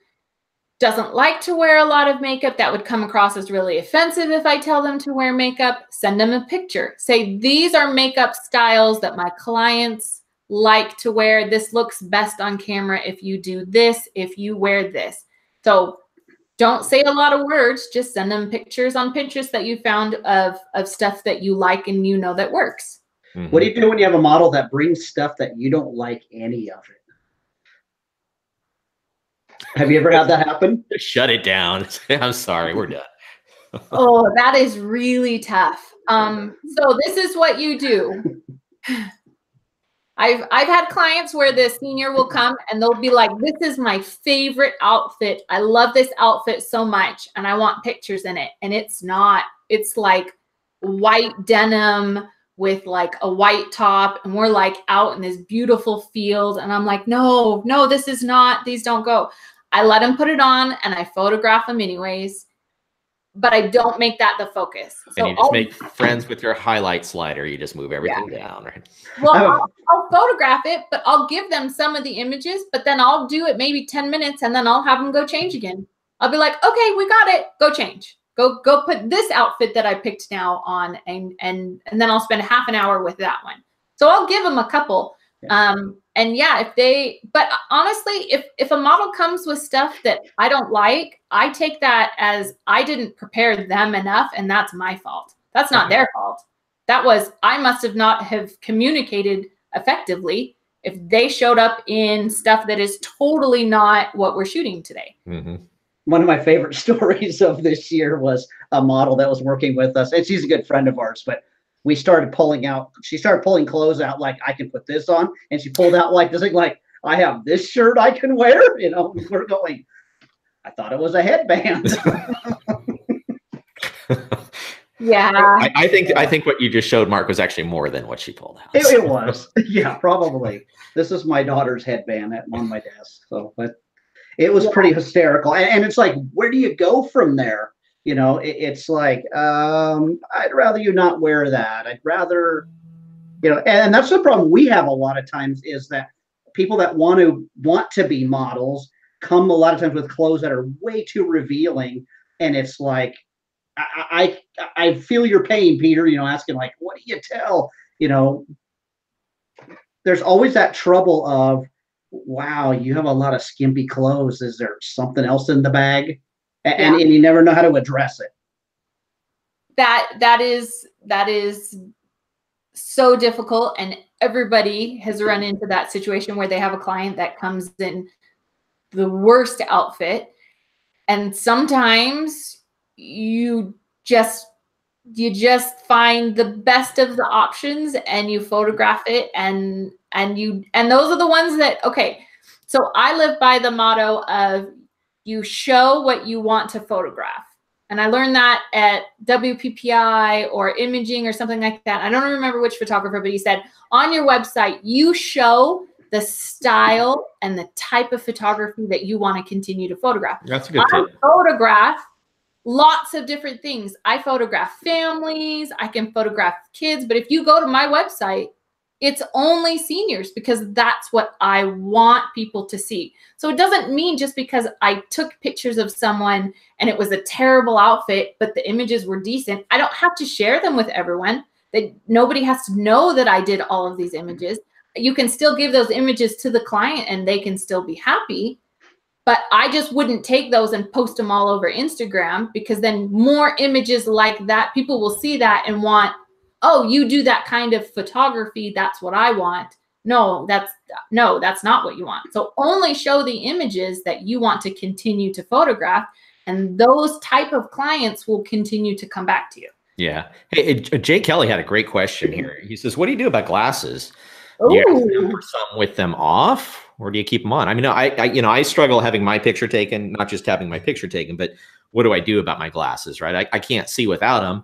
doesn't like to wear a lot of makeup, that would come across as really offensive if I tell them to wear makeup, send them a picture. Say, these are makeup styles that my clients like to wear. This looks best on camera if you do this, if you wear this. So don't say a lot of words, just send them pictures on Pinterest that you found of stuff that you like and you know that works. Mm-hmm. What do you do when you have a model that brings stuff that you don't like any of it? Have you ever had that happen? Shut it down. I'm sorry, we're done. Oh, that is really tough. So this is what you do. I've had clients where the senior will come and they'll be like, this is my favorite outfit. I love this outfit so much and I want pictures in it. And it's not, it's like white denim with like a white top. And we're like out in this beautiful field. And I'm like, no, this is not, these don't go. I let them put it on and I photograph them anyways, but I don't make that the focus. So and you just make friends with your highlight slider. You just move everything down, right? Well, I'll photograph it, but I'll give them some of the images, but then I'll do it maybe 10 minutes and then I'll have them go change again. I'll be like, okay, we got it. Go change. Go put this outfit that I picked now on and then I'll spend half an hour with that one. So I'll give them a couple. And yeah, but honestly, if a model comes with stuff that I don't like, I take that as I didn't prepare them enough and that's my fault. That's not their fault. That was, I must have not have communicated effectively if they showed up in stuff that is totally not what we're shooting today. Mm-hmm. One of my favorite stories of this year was a model that was working with us, and she's a good friend of ours, but she started pulling clothes out like, I can put this on. And she pulled out like this thing, like, I have this shirt I can wear. We're going, I thought it was a headband. Yeah. I think what you just showed, Mark, was actually more than what she pulled out. It was. Yeah, probably. This is my daughter's headband on my desk. So, but it was pretty hysterical. And it's like, where do you go from there? It's like, I'd rather you not wear that. I'd rather, and that's the problem we have a lot of times is that people that want to be models come a lot of times with clothes that are way too revealing. And it's like, I feel your pain, Peter, asking like, what do you tell? There's always that trouble of, wow, you have a lot of skimpy clothes. Is there something else in the bag? And you never know how to address it. That is so difficult, and everybody has run into that situation where they have a client that comes in the worst outfit, and sometimes you just find the best of the options and you photograph it, and those are the ones that, okay. So I live by the motto of, you show what you want to photograph. And I learned that at WPPI or imaging or something like that. I don't remember which photographer, but he said, on your website, you show the style and the type of photography that you want to continue to photograph. That's a good tip. I photograph lots of different things. I photograph families. I can photograph kids. But if you go to my website, it's only seniors because that's what I want people to see. So it doesn't mean just because I took pictures of someone and it was a terrible outfit, but the images were decent, I don't have to share them with everyone. that nobody has to know that I did all of these images. You can still give those images to the client and they can still be happy. But I just wouldn't take those and post them all over Instagram, because then more images like that, people will see that and want, oh, you do that kind of photography. That's what I want. No, that's not what you want. So only show the images that you want to continue to photograph. And those type of clients will continue to come back to you. Yeah. Hey, Jay Kelly had a great question here. He says, what do you do about glasses? Do you ask them for some with them off, or do you keep them on? I mean, I struggle having my picture taken, not just having my picture taken, but what do I do about my glasses, right? I can't see without them.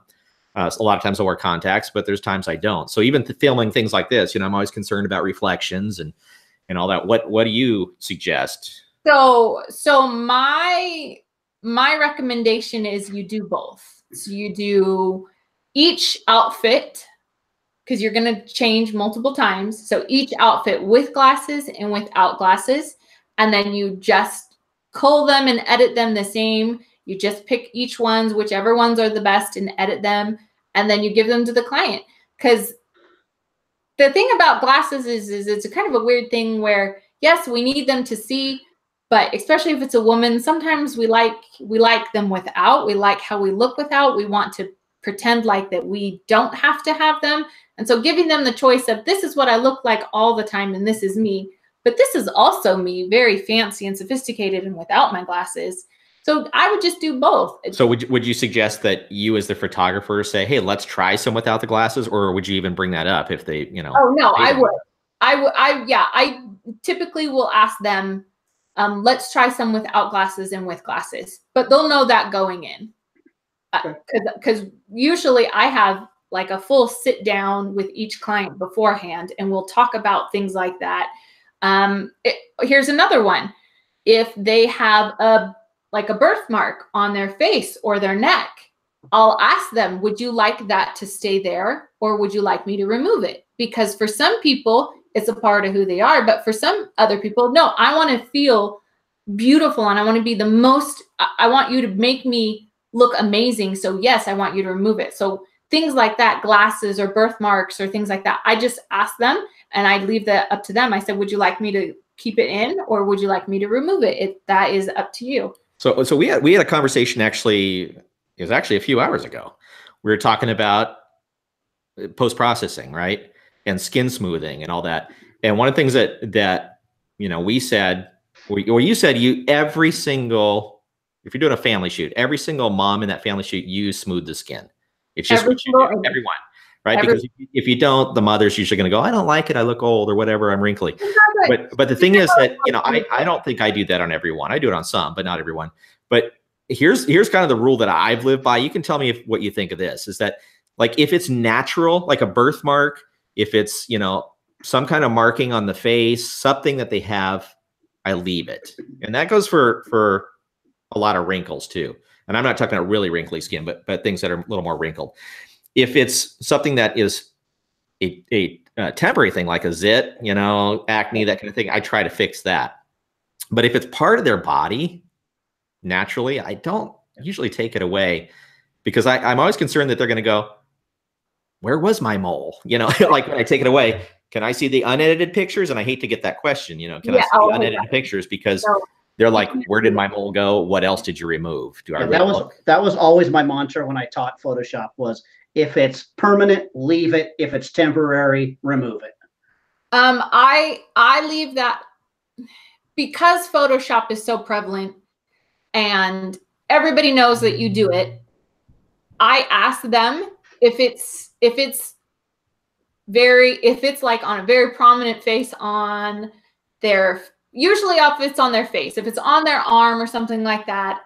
A lot of times I wear contacts, but there's times I don't. So even filming things like this, I'm always concerned about reflections and all that. What do you suggest? So my recommendation is you do both. So you do each outfit, because you're going to change multiple times. So each outfit with glasses and without glasses, and then you just cull them and edit them the same. You just pick each ones, whichever ones are the best, and edit them, and then you give them to the client. Because the thing about glasses is it's a kind of a weird thing where, yes, we need them to see, but especially if it's a woman, sometimes we like them without. We like how we look without. We want to pretend like that we don't have to have them. And so giving them the choice of, this is what I look like all the time and this is me, but this is also me, very fancy and sophisticated and without my glasses. So I would just do both. So would you suggest that you as the photographer say, hey, let's try some without the glasses, or would you even bring that up if they, Oh no, I would. I typically will ask them, let's try some without glasses and with glasses, but they'll know that going in. Because usually I have like a full sit down with each client beforehand, and we'll talk about things like that. Here's another one. If they have a birthmark on their face or their neck, I'll ask them, would you like that to stay there, or would you like me to remove it? Because for some people, it's a part of who they are, but for some other people, no, I want to feel beautiful and I want to be the most, I want you to make me look amazing. So yes, I want you to remove it. So things like that, glasses or birthmarks or things like that, I just ask them and I leave that up to them. I said, would you like me to keep it in, or would you like me to remove it? That is up to you. So we had a conversation, actually, it was actually a few hours ago. We were talking about post-processing, right? And skin smoothing and all that. And one of the things that we said, or you said, every single, if you're doing a family shoot, every single mom in that family shoot, you smooth the skin. It's just what you do, everyone, right? Because if you don't, the mother's usually going to go, I don't like it, I look old or whatever, I'm wrinkly. But the thing is that, I don't think I do that on everyone. I do it on some, but not everyone. But here's kind of the rule that I've lived by. You can tell me what you think of this, is that, like, if it's natural, like a birthmark, if it's, some kind of marking on the face, something that they have, I leave it. And that goes for a lot of wrinkles too. And I'm not talking about really wrinkly skin, but things that are a little more wrinkled. If it's something that is a temporary thing, like a zit, acne, that kind of thing, I try to fix that. But if it's part of their body, naturally, I don't usually take it away, because I'm always concerned that they're going to go, where was my mole? Like when I take it away, can I see the unedited pictures? And I hate to get that question, can I see the unedited pictures? Because they're like, where did my mole go? What else did you remove? That was always my mantra when I taught Photoshop was, if it's permanent, leave it. If it's temporary, remove it. I leave that, because Photoshop is so prevalent and everybody knows that you do it. I ask them if it's like on a very prominent face on their, usually if it's on their face, if it's on their arm or something like that,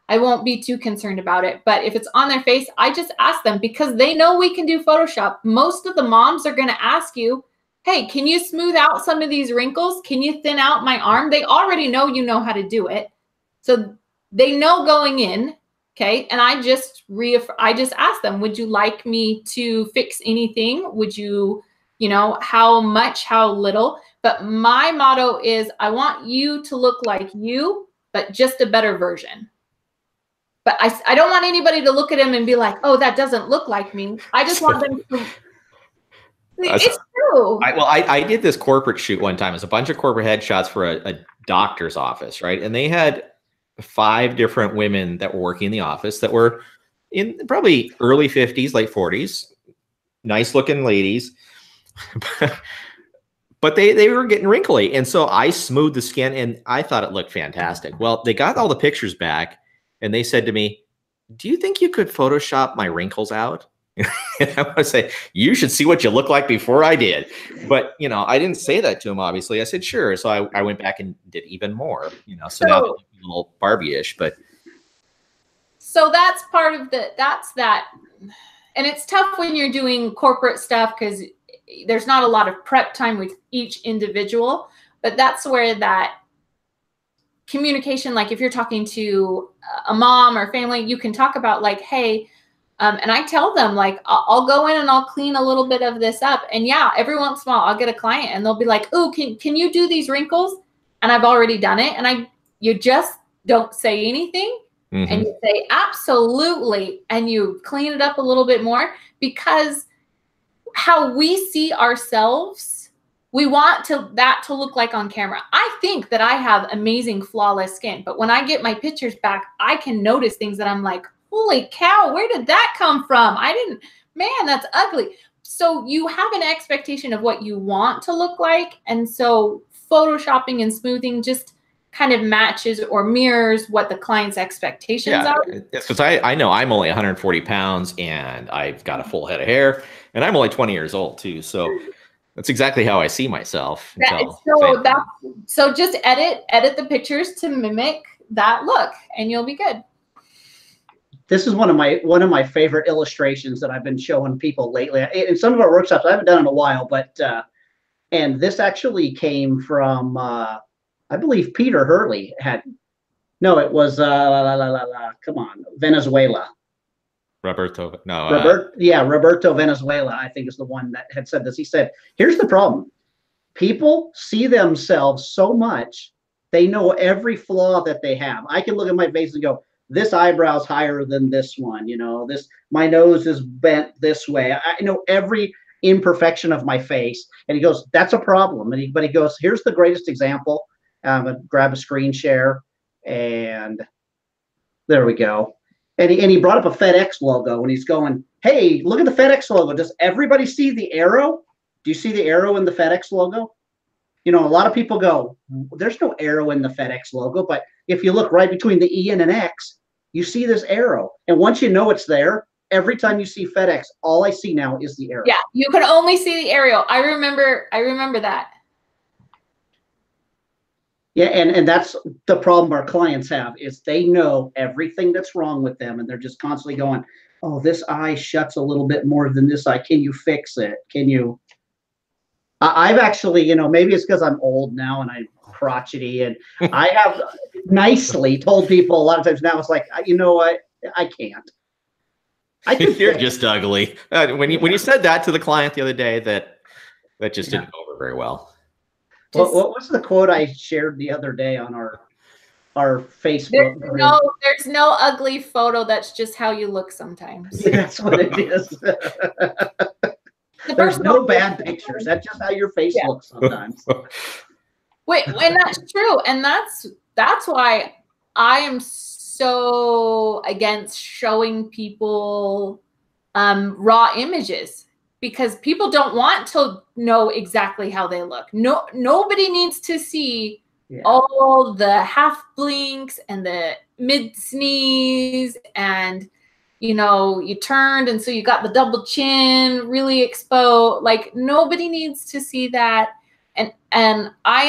I won't be too concerned about it. But if it's on their face, I just ask them, because they know we can do Photoshop. Most of the moms are going to ask you, hey, can you smooth out some of these wrinkles? Can you thin out my arm? They already know you know how to do it. So they know going in, okay? And I just ask them, would you like me to fix anything? Would you, how much, how little? But my motto is, I want you to look like you, but just a better version. But I don't want anybody to look at him and be like, oh, that doesn't look like me. I just want them to. It's true. I did this corporate shoot one time. It's a bunch of corporate headshots for a doctor's office, right? And they had 5 different women that were working in the office that were in probably early 50s, late 40s, nice looking ladies. But they were getting wrinkly. And so I smoothed the skin and I thought it looked fantastic. Well, they got all the pictures back and they said to me, do you think you could Photoshop my wrinkles out? And I want to say, you should see what you look like before I did. But, you know, I didn't say that to him, obviously. I said, sure. So I went back and did even more, you know, so now they're a little Barbie-ish, but. So that's part of that's that. And it's tough when you're doing corporate stuff because there's not a lot of prep time with each individual, but that's where that communication, like if you're talking to a mom or family, you can talk about like, hey, and I tell them like, I'll go in and I'll clean a little bit of this up. And yeah, every once in a while I'll get a client and they'll be like, oh, can you do these wrinkles? And I've already done it. And you just don't say anything. Mm-hmm. And you say, absolutely. And you clean it up a little bit more because how we see ourselves, we want that to look like on camera. I think that I have amazing, flawless skin, but when I get my pictures back, I can notice things that I'm like, holy cow, where did that come from? Man, that's ugly. So you have an expectation of what you want to look like. And so photoshopping and smoothing just kind of matches or mirrors what the client's expectations are. Because I know I'm only 140 pounds and I've got a full head of hair and I'm only 20 years old too. So that's exactly how I see myself. So just edit the pictures to mimic that look and you'll be good. This is one of my favorite illustrations that I've been showing people lately. In some of our workshops, I haven't done it in a while, but and this actually came from I believe Peter Hurley had. No, it was come on, Venezuela. Roberto Venezuela, I think is the one that had said this. He said, here's the problem. People see themselves so much, they know every flaw that they have. I can look at my face and go, this eyebrow's higher than this one, you know, my nose is bent this way. I know every imperfection of my face. And he goes, that's a problem. But he goes, here's the greatest example. Grab a screen share and there we go. And he brought up a FedEx logo and he's going, hey, look at the FedEx logo. Does everybody see the arrow? Do you see the arrow in the FedEx logo? You know, a lot of people go, there's no arrow in the FedEx logo, but if you look right between the E and an X, you see this arrow. And once you know it's there, every time you see FedEx, all I see now is the arrow. Yeah, you can only see the arrow. I remember that. Yeah, and that's the problem our clients have is they know everything that's wrong with them, and they're just constantly going, oh, this eye shuts a little bit more than this eye. Can you fix it? Can you? I've actually, you know, maybe it's because I'm old now and I'm crotchety, and I have nicely told people a lot of times now, it's like, you know what? I can't. You're just ugly. When you said that to the client the other day, that just didn't go over very well. What was the quote I shared the other day on our Facebook? There's no ugly photo. That's just how you look sometimes. That's what it is. There's no bad pictures. That's just how your face looks sometimes. Wait, and that's true. And that's why I am so against showing people raw images. Because people don't want to know exactly how they look. Nobody needs to see all the half blinks and the mid sneeze and, you know, you turned and so you got the double chin really exposed. Like nobody needs to see that. And I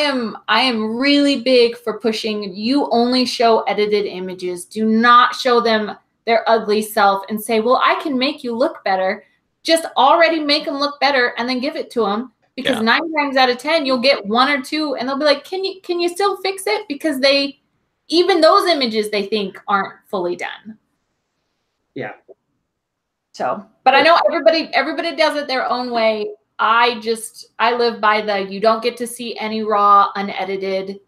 am really big for pushing. You only show edited images. Do not show them their ugly self and say, well, I can make you look better. Just already make them look better and then give it to them because 9 times out of 10 you'll get 1 or 2 and they'll be like, can you still fix it? Because even those images they think aren't fully done. Yeah. So, but I know everybody does it their own way. I live by you don't get to see any raw unedited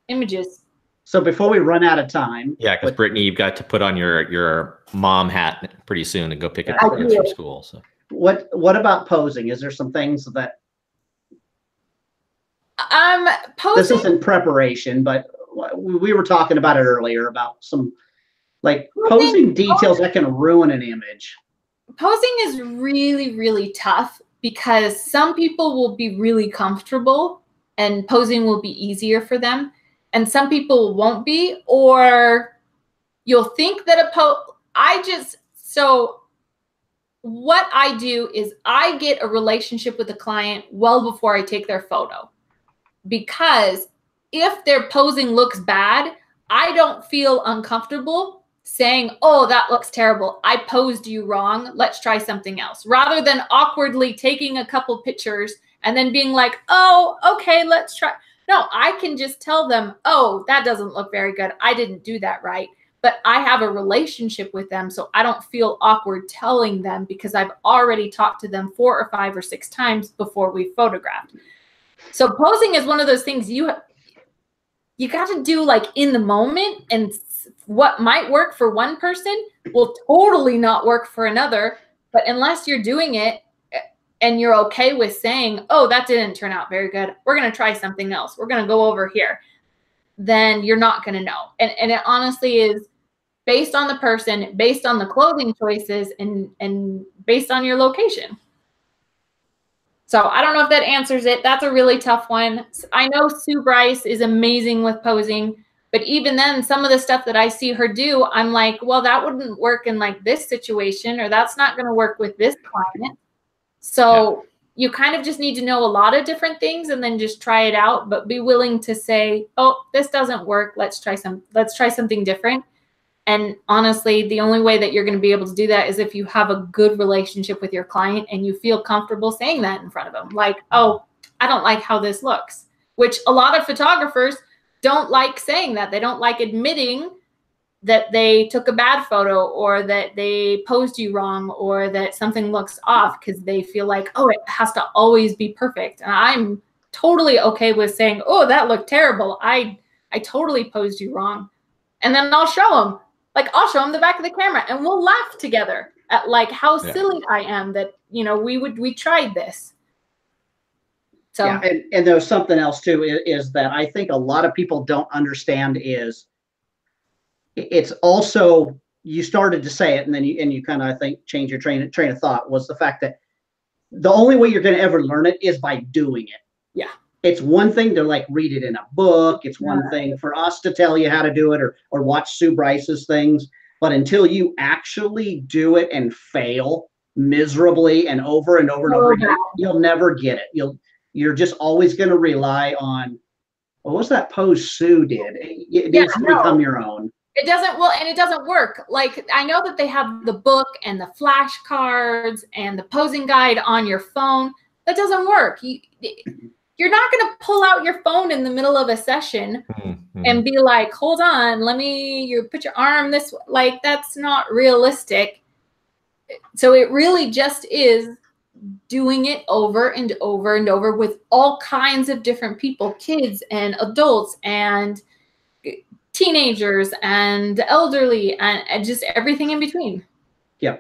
images. So before we run out of time. Yeah, because Brittany, you've got to put on your mom hat pretty soon and go pick up the kids from school. So what about posing? Is there some things that posing, this isn't preparation, but we were talking about it earlier about some like posing details that can ruin an image. Posing is really, really tough because some people will be really comfortable and posing will be easier for them. And some people won't be, or you'll think that so what I do is I get a relationship with the client well before I take their photo. Because if their posing looks bad, I don't feel uncomfortable saying, oh, that looks terrible. I posed you wrong. Let's try something else. Rather than awkwardly taking a couple pictures and then being like, oh, okay, let's try. No, I can just tell them, oh, that doesn't look very good. I didn't do that right. But I have a relationship with them, so I don't feel awkward telling them because I've already talked to them 4 or 5 or 6 times before we photographed. So posing is one of those things you got to do like in the moment, and what might work for one person will totally not work for another. But unless you're doing it and you're okay with saying, oh, that didn't turn out very good, we're going to try something else, we're going to go over here, then you're not going to know. And it honestly is based on the person, based on the clothing choices, and based on your location. So I don't know if that answers it. That's a really tough one. I know Sue Bryce is amazing with posing, but even then, some of the stuff that I see her do, I'm like, well, that wouldn't work in like this situation, or that's not going to work with this client. So you kind of just need to know a lot of different things and then just try it out, but be willing to say, oh, this doesn't work. Let's try something different. And honestly, the only way that you're going to be able to do that is if you have a good relationship with your client and you feel comfortable saying that in front of them. Like, oh, I don't like how this looks, which a lot of photographers don't like saying that. They don't like admitting that they took a bad photo or that they posed you wrong or that something looks off because they feel like, oh, it has to always be perfect. And I'm totally okay with saying, oh, that looked terrible. I totally posed you wrong. And then I'll show them. Like, I'll show them the back of the camera and we'll laugh together at like how silly I am that, you know, we tried this. So, yeah, and there's something else too, is that I think a lot of people don't understand is it's also, you started to say it and then you kind of, I think, change your train of thought, was the fact that the only way you're going to ever learn it is by doing it. Yeah. It's one thing to like read it in a book. It's one thing for us to tell you how to do it or watch Sue Bryce's things. But until you actually do it and fail miserably and over and over again, you'll never get it. You're just always going to rely on, what was that pose Sue did? It needs to become your own. It doesn't, well, and it doesn't work. Like, I know that they have the book and the flashcards and the posing guide on your phone. That doesn't work. You're not going to pull out your phone in the middle of a session and be like, hold on, you put your arm this way. Like, that's not realistic. So it really just is doing it over and over and over with all kinds of different people, kids and adults and teenagers and elderly and just everything in between. Yeah.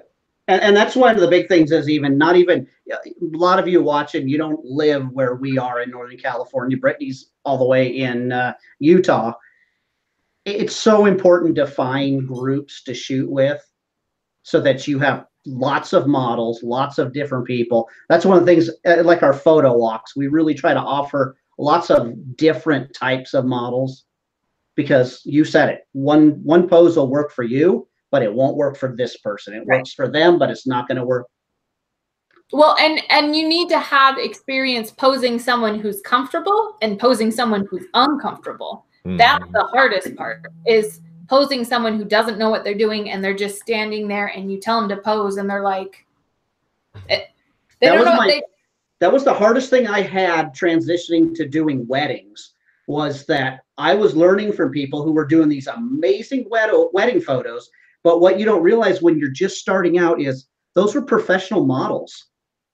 And that's one of the big things is not even a lot of you watching, you don't live where we are in Northern California. Brittany's all the way in Utah. It's so important to find groups to shoot with so that you have lots of models, lots of different people. That's one of the things, like our photo walks, we really try to offer lots of different types of models because you said it. One pose will work for you, but it won't work for this person. It works for them, but it's not going to work. Well, and you need to have experience posing someone who's comfortable and posing someone who's uncomfortable. That's the hardest part, is posing someone who doesn't know what they're doing and they're just standing there and you tell them to pose and they're like, that was the hardest thing I had transitioning to doing weddings, was that I was learning from people who were doing these amazing wedding photos. But what you don't realize when you're just starting out is those were professional models.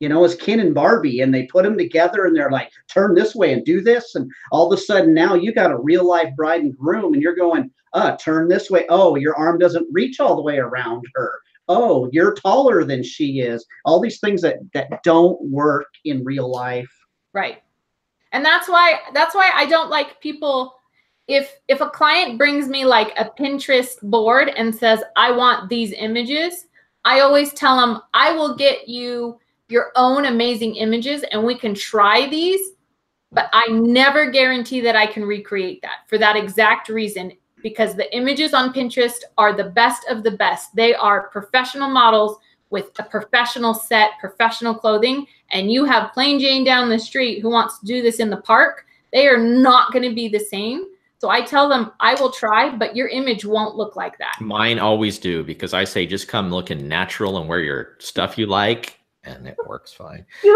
as Ken and Barbie, and they put them together and they're like, turn this way and do this. And all of a sudden now you got a real life bride and groom and you're going, turn this way. Oh, your arm doesn't reach all the way around her. Oh, you're taller than she is. All these things that don't work in real life. Right. And that's why I don't like people. If a client brings me like a Pinterest board and says, I want these images, I always tell them, I will get you your own amazing images and we can try these, but I never guarantee that I can recreate that for that exact reason, because the images on Pinterest are the best of the best. They are professional models with a professional set, professional clothing, and you have plain Jane down the street who wants to do this in the park. They are not going to be the same. So I tell them, I will try, but your image won't look like that. Mine always do, because I say, just come looking natural and wear your stuff you like, and it works fine. Hey,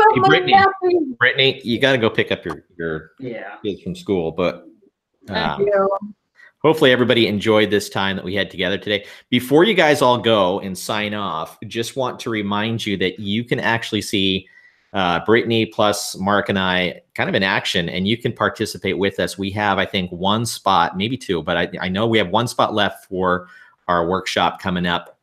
Brittany, you got to go pick up your kids from school, but hopefully everybody enjoyed this time that we had together today. Before you guys all go and sign off, just want to remind you that you can actually see Brittany plus Mark and I kind of in action, and you can participate with us. We have, I think, one spot, maybe two, but I know we have one spot left for our workshop coming up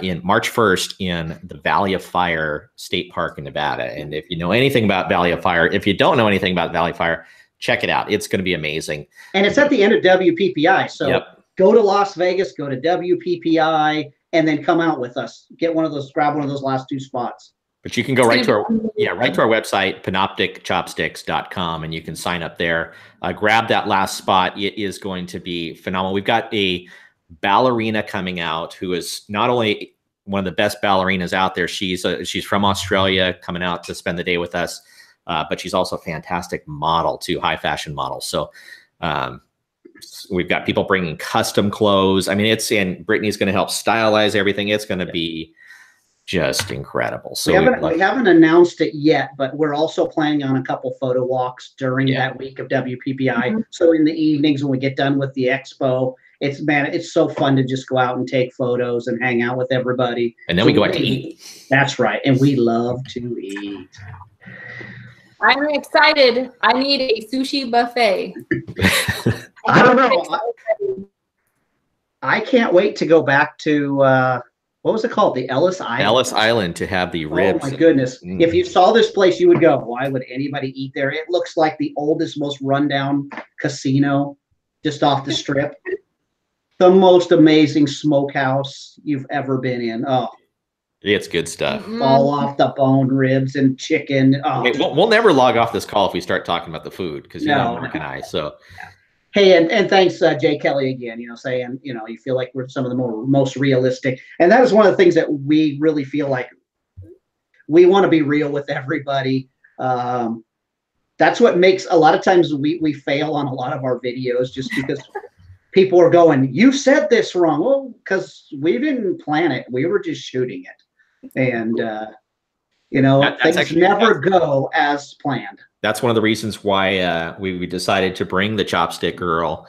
in March 1st in the Valley of Fire State Park in Nevada. And if you know anything about Valley of Fire, if you don't know anything about Valley of Fire, check it out. It's going to be amazing. And it's at the end of WPPI. So go to Las Vegas, go to WPPI, and then come out with us. Grab one of those last two spots. But you can go right to our website, panopticchopsticks.com, and you can sign up there. Grab that last spot. It is going to be phenomenal. We've got a ballerina coming out who is not only one of the best ballerinas out there. She's from Australia, coming out to spend the day with us, but she's also a fantastic model too, high fashion model. So we've got people bringing custom clothes. I mean, and Brittany's going to help stylize everything. It's going to be just incredible. So we haven't announced it yet, but we're also planning on a couple photo walks during that week of WPPI. So in the evenings when we get done with the expo, it's so fun to just go out and take photos and hang out with everybody. And then we go out to eat. That's right. And we love to eat. I'm excited. I need a sushi buffet. I don't know. I can't wait to go back to, what was it called? The Ellis Island. Ellis Island, to have the ribs. Oh my goodness. If you saw this place, you would go, why would anybody eat there? It looks like the oldest, most rundown casino just off the strip. The most amazing smokehouse you've ever been in. Oh, it's good stuff. Fall off the bone ribs and chicken. Oh. Hey, we'll never log off this call if we start talking about the food, because Mark and I. So, hey, and thanks, Jay Kelly again. Saying you feel like we're some of the most realistic, and that is one of the things that we really feel like we want to be real with everybody. That's what makes a lot of times we fail on a lot of our videos, just because. People are going, you said this wrong. Well, because we didn't plan it. We were just shooting it. And, things never go as planned. That's one of the reasons why we decided to bring the Chopstick girl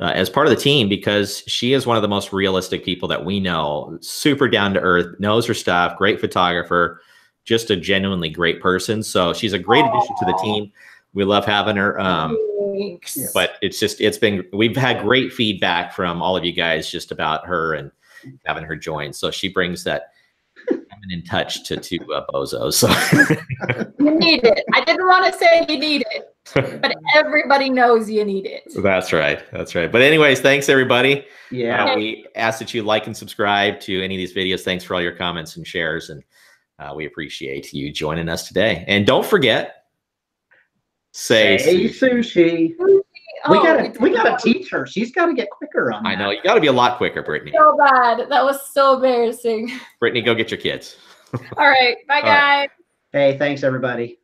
as part of the team, because she is one of the most realistic people that we know. Super down to earth, knows her stuff, great photographer, just a genuinely great person. So she's a great addition to the team. We love having her. But we've had great feedback from all of you guys just about her and having her join. So she brings that feminine touch to Bozo. So you need it. I didn't want to say you need it, but everybody knows you need it. That's right. But anyways, thanks everybody. Yeah. We ask that you like and subscribe to any of these videos. Thanks for all your comments and shares, and we appreciate you joining us today. And don't forget, say sushi. We gotta teach her. She's got to get quicker on that. I know, you got to be a lot quicker, Brittany. So bad. That was so embarrassing. Brittany, go get your kids. All right. Bye, guys. Hey, thanks everybody.